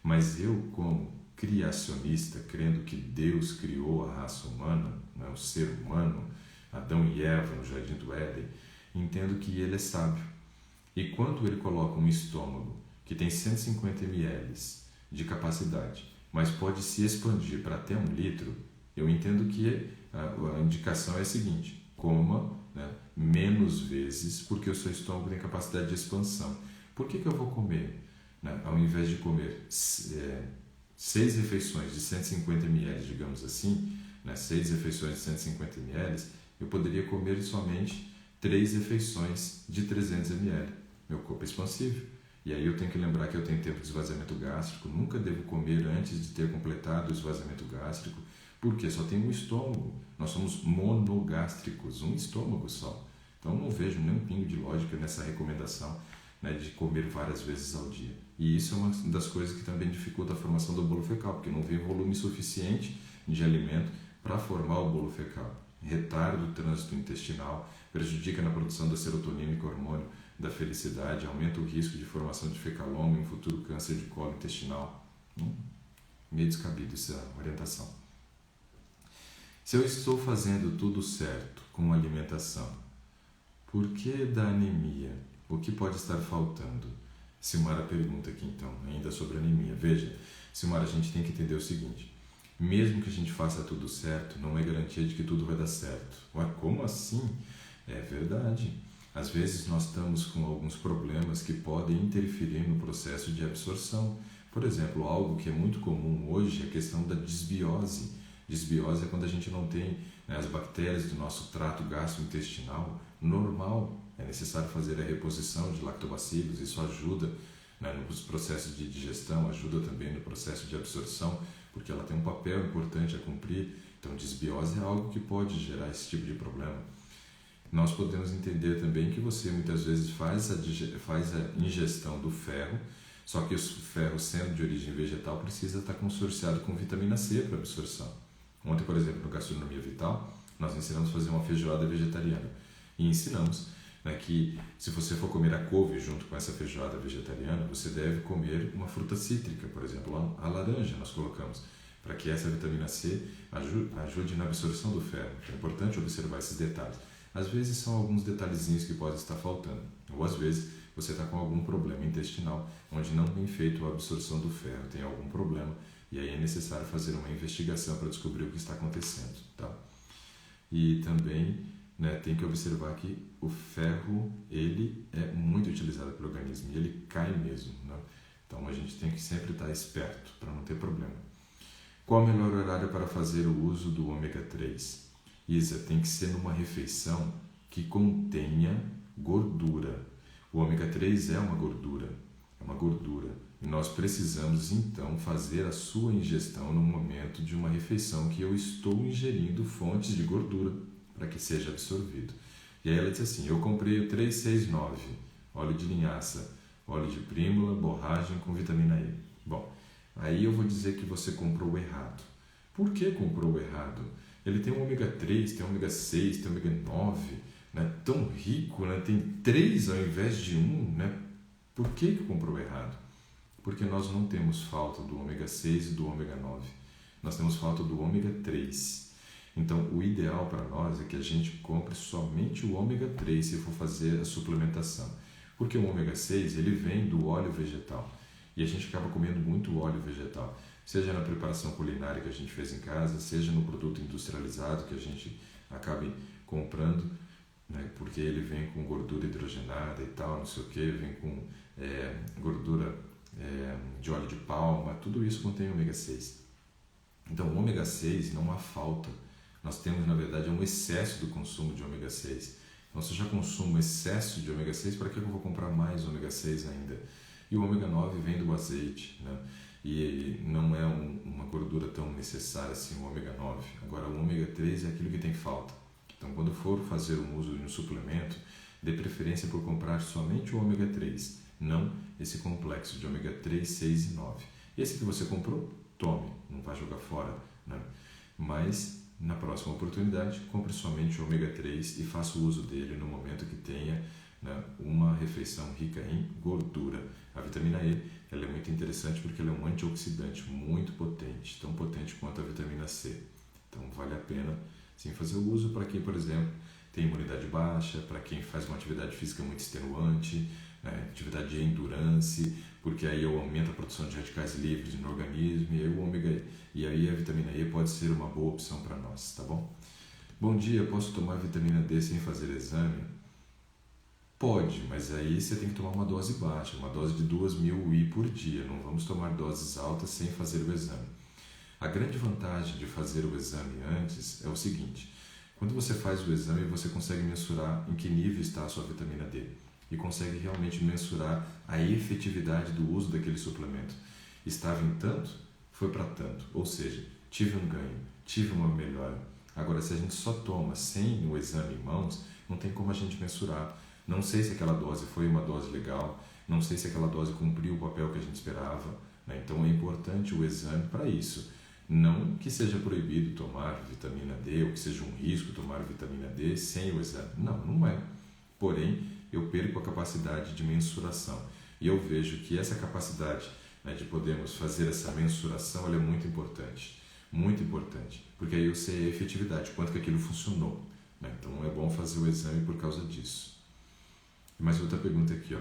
Mas eu, como criacionista, crendo que Deus criou a raça humana, né, o ser humano, Adão e Eva no Jardim do Éden, entendo que ele é sábio. E quando ele coloca um estômago que tem 150 ml de capacidade, mas pode se expandir para até 1 litro, eu entendo que a indicação é a seguinte: coma, né, menos vezes, porque o seu estômago tem capacidade de expansão. Por que eu vou comer, né, ao invés de comer 6 refeições de 150 ml, digamos assim, né, 6 refeições de 150 ml, eu poderia comer somente 3 refeições de 300 ml. Meu corpo é expansível. E aí eu tenho que lembrar que eu tenho tempo de esvaziamento gástrico, nunca devo comer antes de ter completado o esvaziamento gástrico, porque só tem um estômago. Nós somos monogástricos, um estômago só. Então não vejo nenhum pingo de lógica nessa recomendação, né, de comer várias vezes ao dia. E isso é uma das coisas que também dificulta a formação do bolo fecal, porque não vem volume suficiente de alimento para formar o bolo fecal. Retarda o trânsito intestinal, prejudica na produção da serotonina, que é o hormônio da felicidade, aumenta o risco de formação de fecaloma e um futuro câncer de colo intestinal. Meio descabido essa orientação. Se eu estou fazendo tudo certo com a alimentação, por que da anemia? O que pode estar faltando? Silmara pergunta aqui então, ainda sobre anemia. Veja, Silmara, a gente tem que entender o seguinte: mesmo que a gente faça tudo certo, não é garantia de que tudo vai dar certo. Ué, como assim? É verdade. Às vezes nós estamos com alguns problemas que podem interferir no processo de absorção. Por exemplo, algo que é muito comum hoje é a questão da disbiose. Disbiose é quando a gente não tem, né, as bactérias do nosso trato gastrointestinal normal. É necessário fazer a reposição de lactobacilos, isso ajuda, né, nos processos de digestão, ajuda também no processo de absorção, porque ela tem um papel importante a cumprir. Então, disbiose é algo que pode gerar esse tipo de problema. Nós podemos entender também que você muitas vezes faz a ingestão do ferro, só que o ferro, sendo de origem vegetal, precisa estar consorciado com vitamina C para absorção. Ontem, por exemplo, no Gastronomia Vital, nós ensinamos a fazer uma feijoada vegetariana e ensinamos, né, que se você for comer a couve junto com essa feijoada vegetariana, você deve comer uma fruta cítrica, por exemplo, a laranja nós colocamos, para que essa vitamina C ajude na absorção do ferro. É importante observar esses detalhes. Às vezes são alguns detalhezinhos que podem estar faltando, ou às vezes você está com algum problema intestinal, onde não tem feito a absorção do ferro, tem algum problema, e aí é necessário fazer uma investigação para descobrir o que está acontecendo, tá? E também, né, tem que observar que o ferro, ele é muito utilizado pelo organismo, e ele cai mesmo, né? Então a gente tem que sempre estar esperto para não ter problema. Qual o melhor horário para fazer o uso do ômega 3? Isa, tem que ser numa refeição que contenha gordura. O ômega 3 é uma gordura. E nós precisamos, então, fazer a sua ingestão no momento de uma refeição que eu estou ingerindo fontes de gordura para que seja absorvido. E aí ela disse assim: eu comprei o 369. óleo de linhaça, óleo de prímula, borragem com vitamina E. Bom, aí eu vou dizer que você comprou errado. Por que comprou errado? Ele tem um ômega 3, tem ômega 6, tem ômega 9, né? Tão rico, né? Tem 3 ao invés de 1, né? Por que comprou errado? Porque nós não temos falta do ômega 6 e do ômega 9. Nós temos falta do ômega 3. Então, o ideal para nós é que a gente compre somente o ômega 3 se for fazer a suplementação. Porque o ômega 6 ele vem do óleo vegetal. E a gente acaba comendo muito óleo vegetal. Seja na preparação culinária que a gente fez em casa, seja no produto industrializado que a gente acabe comprando, né? Porque ele vem com gordura hidrogenada e tal, não sei o que, vem com gordura de óleo de palma, tudo isso contém ômega 6. Então, o ômega 6 não há falta. Nós temos, na verdade, um excesso do consumo de ômega 6. Então, se eu já consumo excesso de ômega 6, para que eu vou comprar mais ômega 6 ainda? E o ômega 9 vem do azeite, né? E não é uma gordura tão necessária assim o ômega 9. Agora, o ômega 3 é aquilo que tem falta. Então, quando for fazer um uso de um suplemento, dê preferência por comprar somente o ômega 3, não esse complexo de ômega 3, 6 e 9. Esse que você comprou, tome, não vai jogar fora, né? Mas, na próxima oportunidade, compre somente o ômega 3 e faça o uso dele no momento que tenha, né, uma refeição rica em gordura. A vitamina E ela é muito interessante porque ela é um antioxidante muito potente, tão potente quanto a vitamina C. Então, vale a pena sim fazer o uso para quem, por exemplo, tem imunidade baixa, para quem faz uma atividade física muito extenuante, né, atividade de endurance, porque aí eu aumento a produção de radicais livres no organismo e aí o ômega e aí a vitamina E pode ser uma boa opção para nós, tá bom? Bom dia, posso tomar vitamina D sem fazer exame? Pode, mas aí você tem que tomar uma dose baixa, uma dose de 2.000 UI por dia. Não vamos tomar doses altas sem fazer o exame. A grande vantagem de fazer o exame antes é o seguinte: quando você faz o exame, você consegue mensurar em que nível está a sua vitamina D e consegue realmente mensurar a efetividade do uso daquele suplemento. Estava em tanto, foi para tanto, ou seja, tive um ganho, tive uma melhora. Agora, se a gente só toma sem o exame em mãos, não tem como a gente mensurar. Não sei se aquela dose foi uma dose legal, não sei se aquela dose cumpriu o papel que a gente esperava, né? Então é importante o exame para isso. Não que seja proibido tomar vitamina D ou que seja um risco tomar vitamina D sem o exame. Não, não é. Porém, eu perco a capacidade de mensuração. E eu vejo que essa capacidade, né, de podermos fazer essa mensuração, ela é muito importante. Muito importante. Porque aí eu sei a efetividade, quanto que aquilo funcionou, né? Então é bom fazer o exame por causa disso. Mais outra pergunta aqui, ó.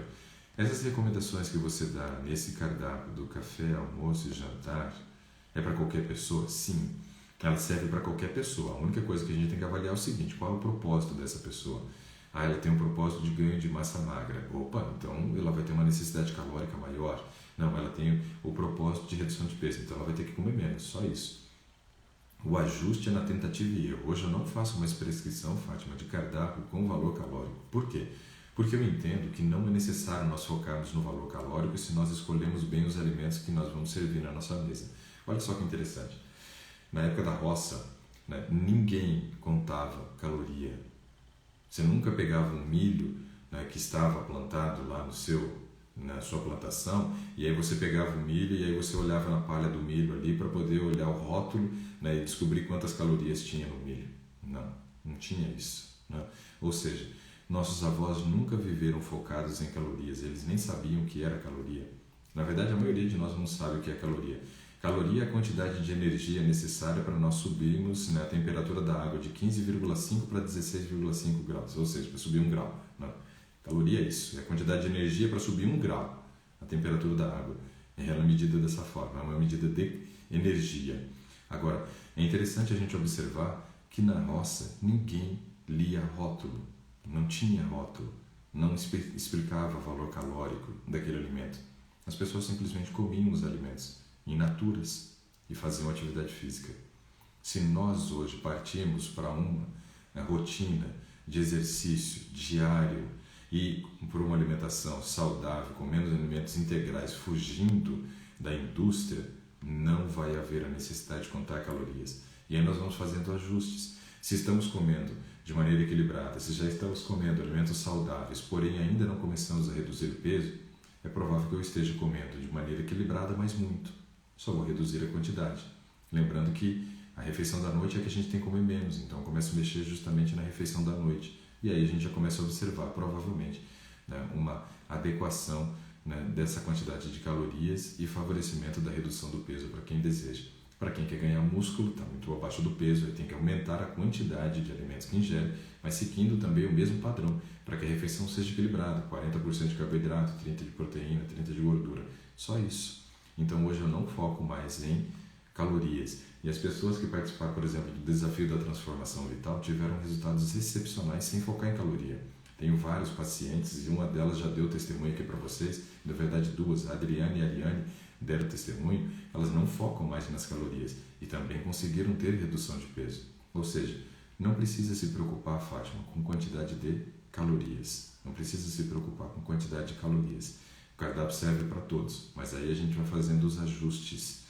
Essas recomendações que você dá nesse cardápio do café, almoço e jantar é para qualquer pessoa? Sim, ela serve para qualquer pessoa. A única coisa que a gente tem que avaliar é o seguinte: qual é o propósito dessa pessoa? Ah, ela tem um propósito de ganho de massa magra. Opa, então ela vai ter uma necessidade calórica maior. Não, ela tem o propósito de redução de peso, então ela vai ter que comer menos, só isso. O ajuste é na tentativa e erro. Hoje eu não faço mais prescrição, Fátima, de cardápio com valor calórico. Por quê? Porque eu entendo que não é necessário nós focarmos no valor calórico se nós escolhemos bem os alimentos que nós vamos servir na nossa mesa. Olha só que interessante. Na época da roça, né, ninguém contava caloria. Você nunca pegava um milho, né, que estava plantado lá na sua plantação, e aí você pegava o milho e aí você olhava na palha do milho ali para poder olhar o rótulo, né, e descobrir quantas calorias tinha no milho. Não tinha isso, né? Ou seja, nossos avós nunca viveram focados em calorias, eles nem sabiam o que era caloria. Na verdade, a maioria de nós não sabe o que é caloria. Caloria é a quantidade de energia necessária para nós subirmos, né, a temperatura da água de 15,5 para 16,5 graus, ou seja, para subir 1 grau. Né? Caloria é isso, é a quantidade de energia para subir 1 grau a temperatura da água. Ela é medida dessa forma, é uma medida de energia. Agora, é interessante a gente observar que na roça ninguém lia rótulo. Não tinha rótulo, não explicava o valor calórico daquele alimento. As pessoas simplesmente comiam os alimentos in naturas e faziam atividade física. Se nós hoje partimos para uma rotina de exercício diário e por uma alimentação saudável, comendo alimentos integrais, fugindo da indústria, não vai haver a necessidade de contar calorias. E aí nós vamos fazendo ajustes. Se estamos comendo de de maneira equilibrada, se já estamos comendo alimentos saudáveis, porém ainda não começamos a reduzir o peso, é provável que eu esteja comendo de maneira equilibrada, mas muito. Só vou reduzir a quantidade. Lembrando que a refeição da noite é que a gente tem que comer menos, então eu começo a mexer justamente na refeição da noite. E aí a gente já começa a observar, provavelmente, né, uma adequação, né, dessa quantidade de calorias e favorecimento da redução do peso para quem deseja. Para quem quer ganhar músculo, está muito abaixo do peso, aí tem que aumentar a quantidade de alimentos que ingere, mas seguindo também o mesmo padrão, para que a refeição seja equilibrada, 40% de carboidrato, 30% de proteína, 30% de gordura, só isso. Então hoje eu não foco mais em calorias. E as pessoas que participaram, por exemplo, do desafio da transformação vital tiveram resultados excepcionais sem focar em caloria. Tenho vários pacientes e uma delas já deu testemunho aqui para vocês, na verdade duas, a Adriane e a Ariane deram testemunho, elas não focam mais nas calorias e também conseguiram ter redução de peso. Ou seja, não precisa se preocupar, Fátima, com quantidade de calorias. Não precisa se preocupar com quantidade de calorias. O cardápio serve para todos, mas aí a gente vai fazendo os ajustes.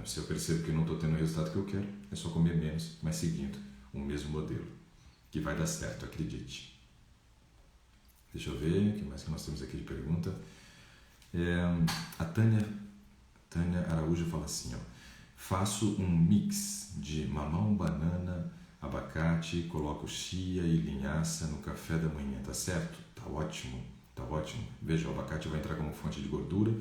Se eu percebo que não estou tendo o resultado que eu quero, é só comer menos, mas seguindo o mesmo modelo, que vai dar certo, acredite. Deixa eu ver, o que mais que nós temos aqui de pergunta. A Tânia Araújo fala assim, ó, faço um mix de mamão, banana, abacate, coloco chia e linhaça no café da manhã, tá certo? Tá ótimo, tá ótimo. Veja, o abacate vai entrar como fonte de gordura,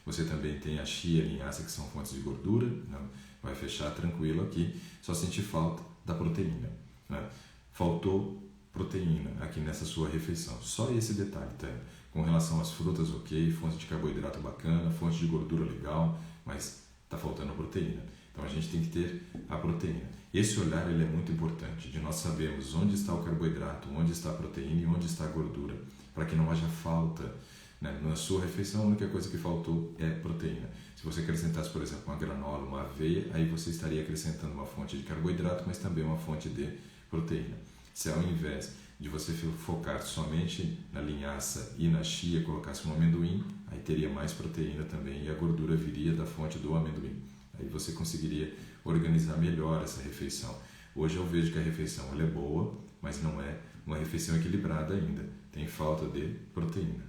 você também tem a chia e a linhaça que são fontes de gordura, né? Vai fechar tranquilo aqui, só sentir falta da proteína, né? Faltou proteína aqui nessa sua refeição, só esse detalhe, tá? Com relação às frutas, ok, fonte de carboidrato bacana, fonte de gordura legal, mas está faltando proteína. Então a gente tem que ter a proteína. Esse olhar ele é muito importante, de nós sabermos onde está o carboidrato, onde está a proteína e onde está a gordura, para que não haja falta, né? Na sua refeição, a única coisa que faltou é proteína. Se você acrescentasse, por exemplo, uma granola, uma aveia, aí você estaria acrescentando uma fonte de carboidrato, mas também uma fonte de proteína. Se ao invés de você focar somente na linhaça e na chia, colocasse um amendoim, aí teria mais proteína também e a gordura viria da fonte do amendoim. Aí você conseguiria organizar melhor essa refeição. Hoje eu vejo que a refeição ela é boa, mas não é uma refeição equilibrada ainda. Tem falta de proteína.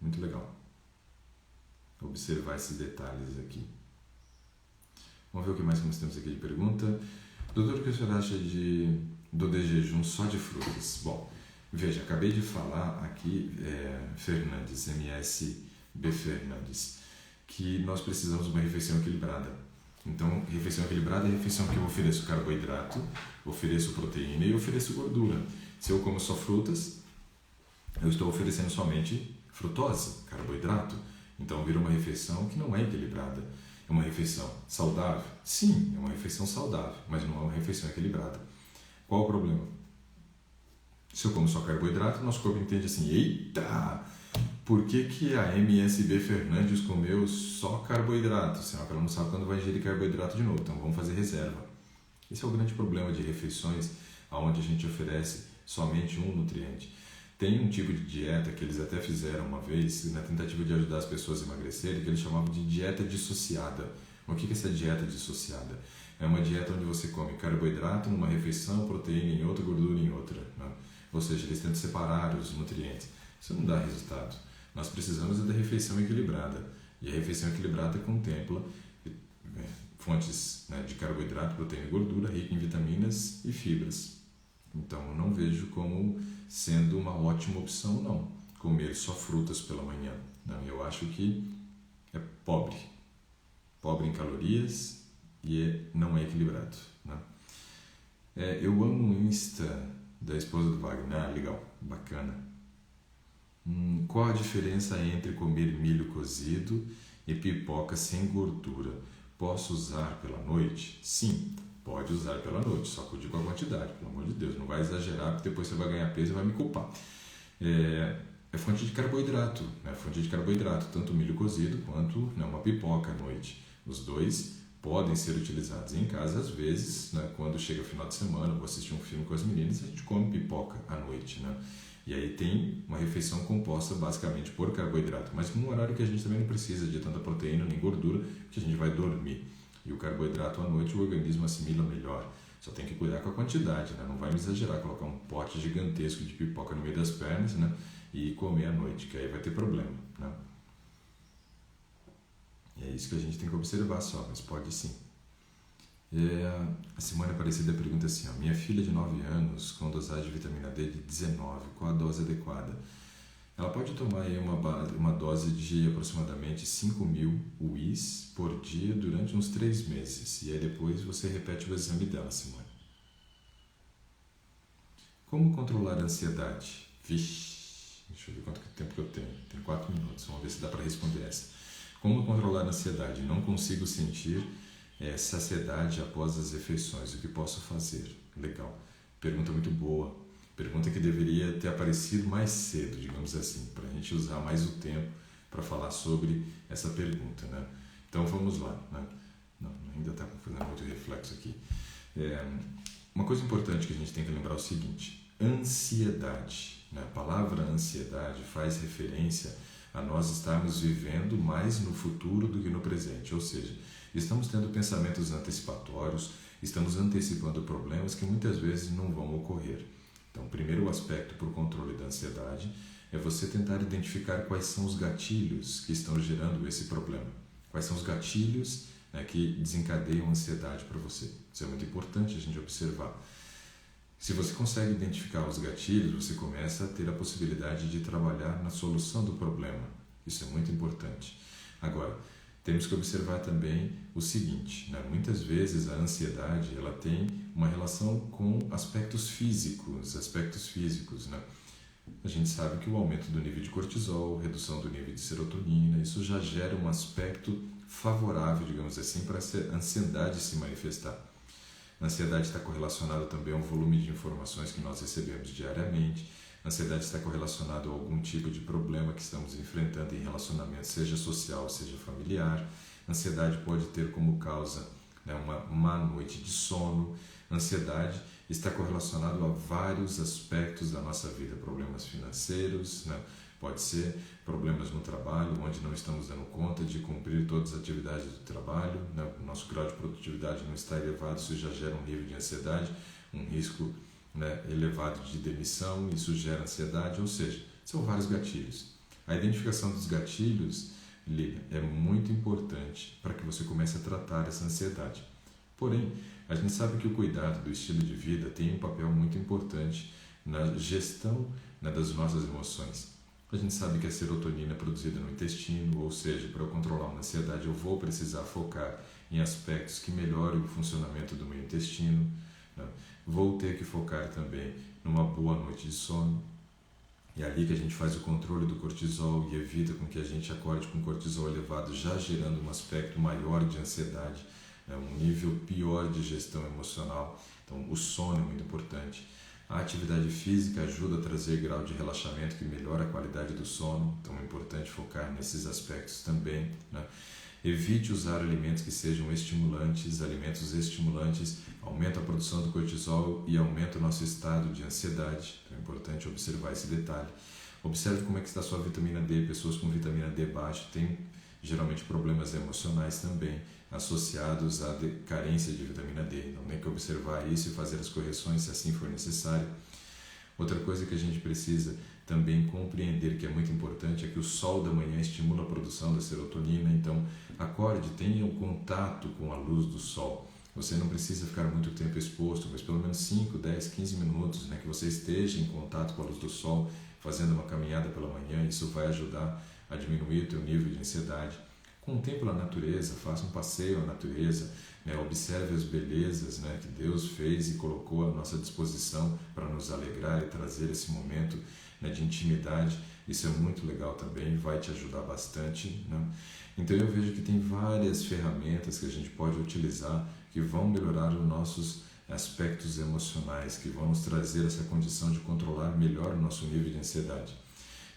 Muito legal. Observar esses detalhes aqui. Vamos ver o que mais nós temos aqui de pergunta. Doutor, o que o senhor acha do de jejum só de frutas? Bom, veja, acabei de falar aqui, Fernandes, MSB Fernandes, que nós precisamos de uma refeição equilibrada. Então, refeição equilibrada é a refeição que eu ofereço carboidrato, ofereço proteína e ofereço gordura. Se eu como só frutas, eu estou oferecendo somente frutose, carboidrato. Então, vira uma refeição que não é equilibrada. É uma refeição saudável? Sim, é uma refeição saudável, mas não é uma refeição equilibrada. Qual o problema? Se eu como só carboidrato, nosso corpo entende assim, eita, por que a MSB Fernandes comeu só carboidrato? Senão ela não sabe quando vai ingerir carboidrato de novo, então vamos fazer reserva. Esse é o grande problema de refeições onde a gente oferece somente um nutriente. Tem um tipo de dieta que eles até fizeram uma vez, na tentativa de ajudar as pessoas a emagrecerem, que eles chamavam de dieta dissociada. O que é essa dieta dissociada? É uma dieta onde você come carboidrato numa refeição, proteína em outra, gordura em outra, né? Ou seja, eles tentam separar os nutrientes. Isso não dá resultado. Nós precisamos da refeição equilibrada. E a refeição equilibrada contempla fontes, né, de carboidrato, proteína e gordura, rica em vitaminas e fibras. Então, eu não vejo como sendo uma ótima opção, não, comer só frutas pela manhã. Não, eu acho que é pobre em calorias e não é equilibrado, né? Eu amo o Insta da esposa do Wagner. Ah, legal, bacana. Qual a diferença entre comer milho cozido e pipoca sem gordura? Posso usar pela noite? Sim, pode usar pela noite, só cuide com a quantidade, pelo amor de Deus. Não vai exagerar, porque depois você vai ganhar peso e vai me culpar. É fonte de carboidrato, né? Fonte de carboidrato, tanto o milho cozido quanto, né, uma pipoca à noite. Os dois podem ser utilizados em casa, às vezes, né, quando chega o final de semana, vou assistir um filme com as meninas, a gente come pipoca à noite, né? E aí tem uma refeição composta basicamente por carboidrato, mas num horário que a gente também não precisa de tanta proteína nem gordura, porque a gente vai dormir. E o carboidrato à noite o organismo assimila melhor, Só tem que cuidar com a quantidade, né? Não vai me exagerar, colocar um pote gigantesco de pipoca no meio das pernas, né? E comer à noite, que aí vai ter problema, né? E é isso que a gente tem que observar só, mas pode sim. A Simone Aparecida pergunta assim, ó, minha filha de 9 anos com dosagem de vitamina D de 19, qual a dose adequada? Ela pode tomar aí uma dose de aproximadamente 5.000 UIs por dia durante uns 3 meses. E aí depois você repete o exame dela, Simone. Como controlar a ansiedade? Vixe, deixa eu ver quanto tempo que eu tenho. Tem 4 minutos, vamos ver se dá para responder essa. Como controlar a ansiedade? Não consigo sentir saciedade após as refeições. O que posso fazer? Legal. Pergunta muito boa. Pergunta que deveria ter aparecido mais cedo, digamos assim, para a gente usar mais o tempo para falar sobre essa pergunta, né? Então vamos lá, né? Não, ainda está fazendo muito reflexo aqui. Uma coisa importante que a gente tem que lembrar é o seguinte: ansiedade, né? A palavra ansiedade faz referência a nós estarmos vivendo mais no futuro do que no presente, ou seja, estamos tendo pensamentos antecipatórios, estamos antecipando problemas que muitas vezes não vão ocorrer. Então, o primeiro aspecto para o controle da ansiedade é você tentar identificar quais são os gatilhos que estão gerando esse problema. Quais são os gatilhos, né, que desencadeiam a ansiedade para você. Isso é muito importante a gente observar. Se você consegue identificar os gatilhos, você começa a ter a possibilidade de trabalhar na solução do problema. Isso é muito importante. Agora, temos que observar também o seguinte, né? Muitas vezes a ansiedade ela tem uma relação com aspectos físicos, né? A gente sabe que o aumento do nível de cortisol, redução do nível de serotonina, isso já gera um aspecto favorável, digamos assim, para essa ansiedade se manifestar. A ansiedade está correlacionada também ao volume de informações que nós recebemos diariamente. A ansiedade está correlacionada a algum tipo de problema que estamos enfrentando em relacionamento, seja social, seja familiar. A ansiedade pode ter como causa, né, uma má noite de sono. A ansiedade está correlacionada a vários aspectos da nossa vida, problemas financeiros, né? Pode ser problemas no trabalho, onde não estamos dando conta de cumprir todas as atividades do trabalho, né? O nosso grau de produtividade não está elevado, isso já gera um nível de ansiedade, um risco, né, elevado de demissão, isso gera ansiedade, ou seja, são vários gatilhos. A identificação dos gatilhos, Lívia, é muito importante para que você comece a tratar essa ansiedade. Porém, a gente sabe que o cuidado do estilo de vida tem um papel muito importante na gestão, né, das nossas emoções. A gente sabe que a serotonina é produzida no intestino, ou seja, para eu controlar uma ansiedade eu vou precisar focar em aspectos que melhorem o funcionamento do meu intestino, né? Vou ter que focar também numa boa noite de sono. É ali que a gente faz o controle do cortisol e evita com que a gente acorde com cortisol elevado, já gerando um aspecto maior de ansiedade, né? Um nível pior de gestão emocional. Então, o sono é muito importante. A atividade física ajuda a trazer grau de relaxamento que melhora a qualidade do sono, então é importante focar nesses aspectos também, né? Evite usar alimentos que sejam estimulantes. Alimentos estimulantes aumentam a produção do cortisol e aumentam o nosso estado de ansiedade, então é importante observar esse detalhe. Observe como é que está a sua vitamina D. Pessoas com vitamina D baixa têm geralmente problemas emocionais também associados à carência de vitamina D. Então tem que observar isso e fazer as correções se assim for necessário. Outra coisa que a gente precisa também compreender, que é muito importante, é que o sol da manhã estimula a produção da serotonina. Então acorde, tenha um contato com a luz do sol. Você não precisa ficar muito tempo exposto, mas pelo menos 5, 10, 15 minutos, né, que você esteja em contato com a luz do sol, fazendo uma caminhada pela manhã. Isso vai ajudar a diminuir o teu nível de ansiedade. Contemple a natureza, faça um passeio à natureza, né? Observe as belezas, né, que Deus fez e colocou à nossa disposição para nos alegrar e trazer esse momento, né, de intimidade. Isso é muito legal também, vai te ajudar bastante, né? Então eu vejo que tem várias ferramentas que a gente pode utilizar que vão melhorar os nossos aspectos emocionais, que vão nos trazer essa condição de controlar melhor o nosso nível de ansiedade.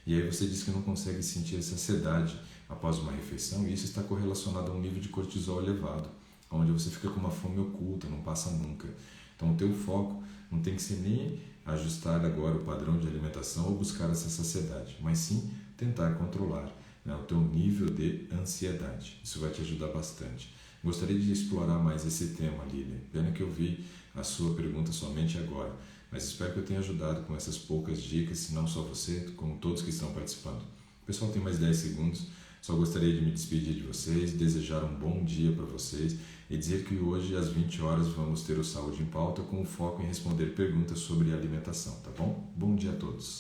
E aí você diz que não consegue sentir saciedade após uma refeição, e isso está correlacionado a um nível de cortisol elevado, onde você fica com uma fome oculta, não passa nunca. Então o teu foco não tem que ser nem ajustar agora o padrão de alimentação ou buscar essa saciedade, mas sim tentar controlar, né, o teu nível de ansiedade. Isso vai te ajudar bastante. Gostaria de explorar mais esse tema, Lília. Pena que eu vi a sua pergunta somente agora. Mas espero que eu tenha ajudado com essas poucas dicas, não só você, como todos que estão participando. O pessoal tem mais 10 segundos. Só gostaria de me despedir de vocês, desejar um bom dia para vocês e dizer que hoje às 20 horas vamos ter o Saúde em Pauta com foco em responder perguntas sobre alimentação, tá bom? Bom dia a todos.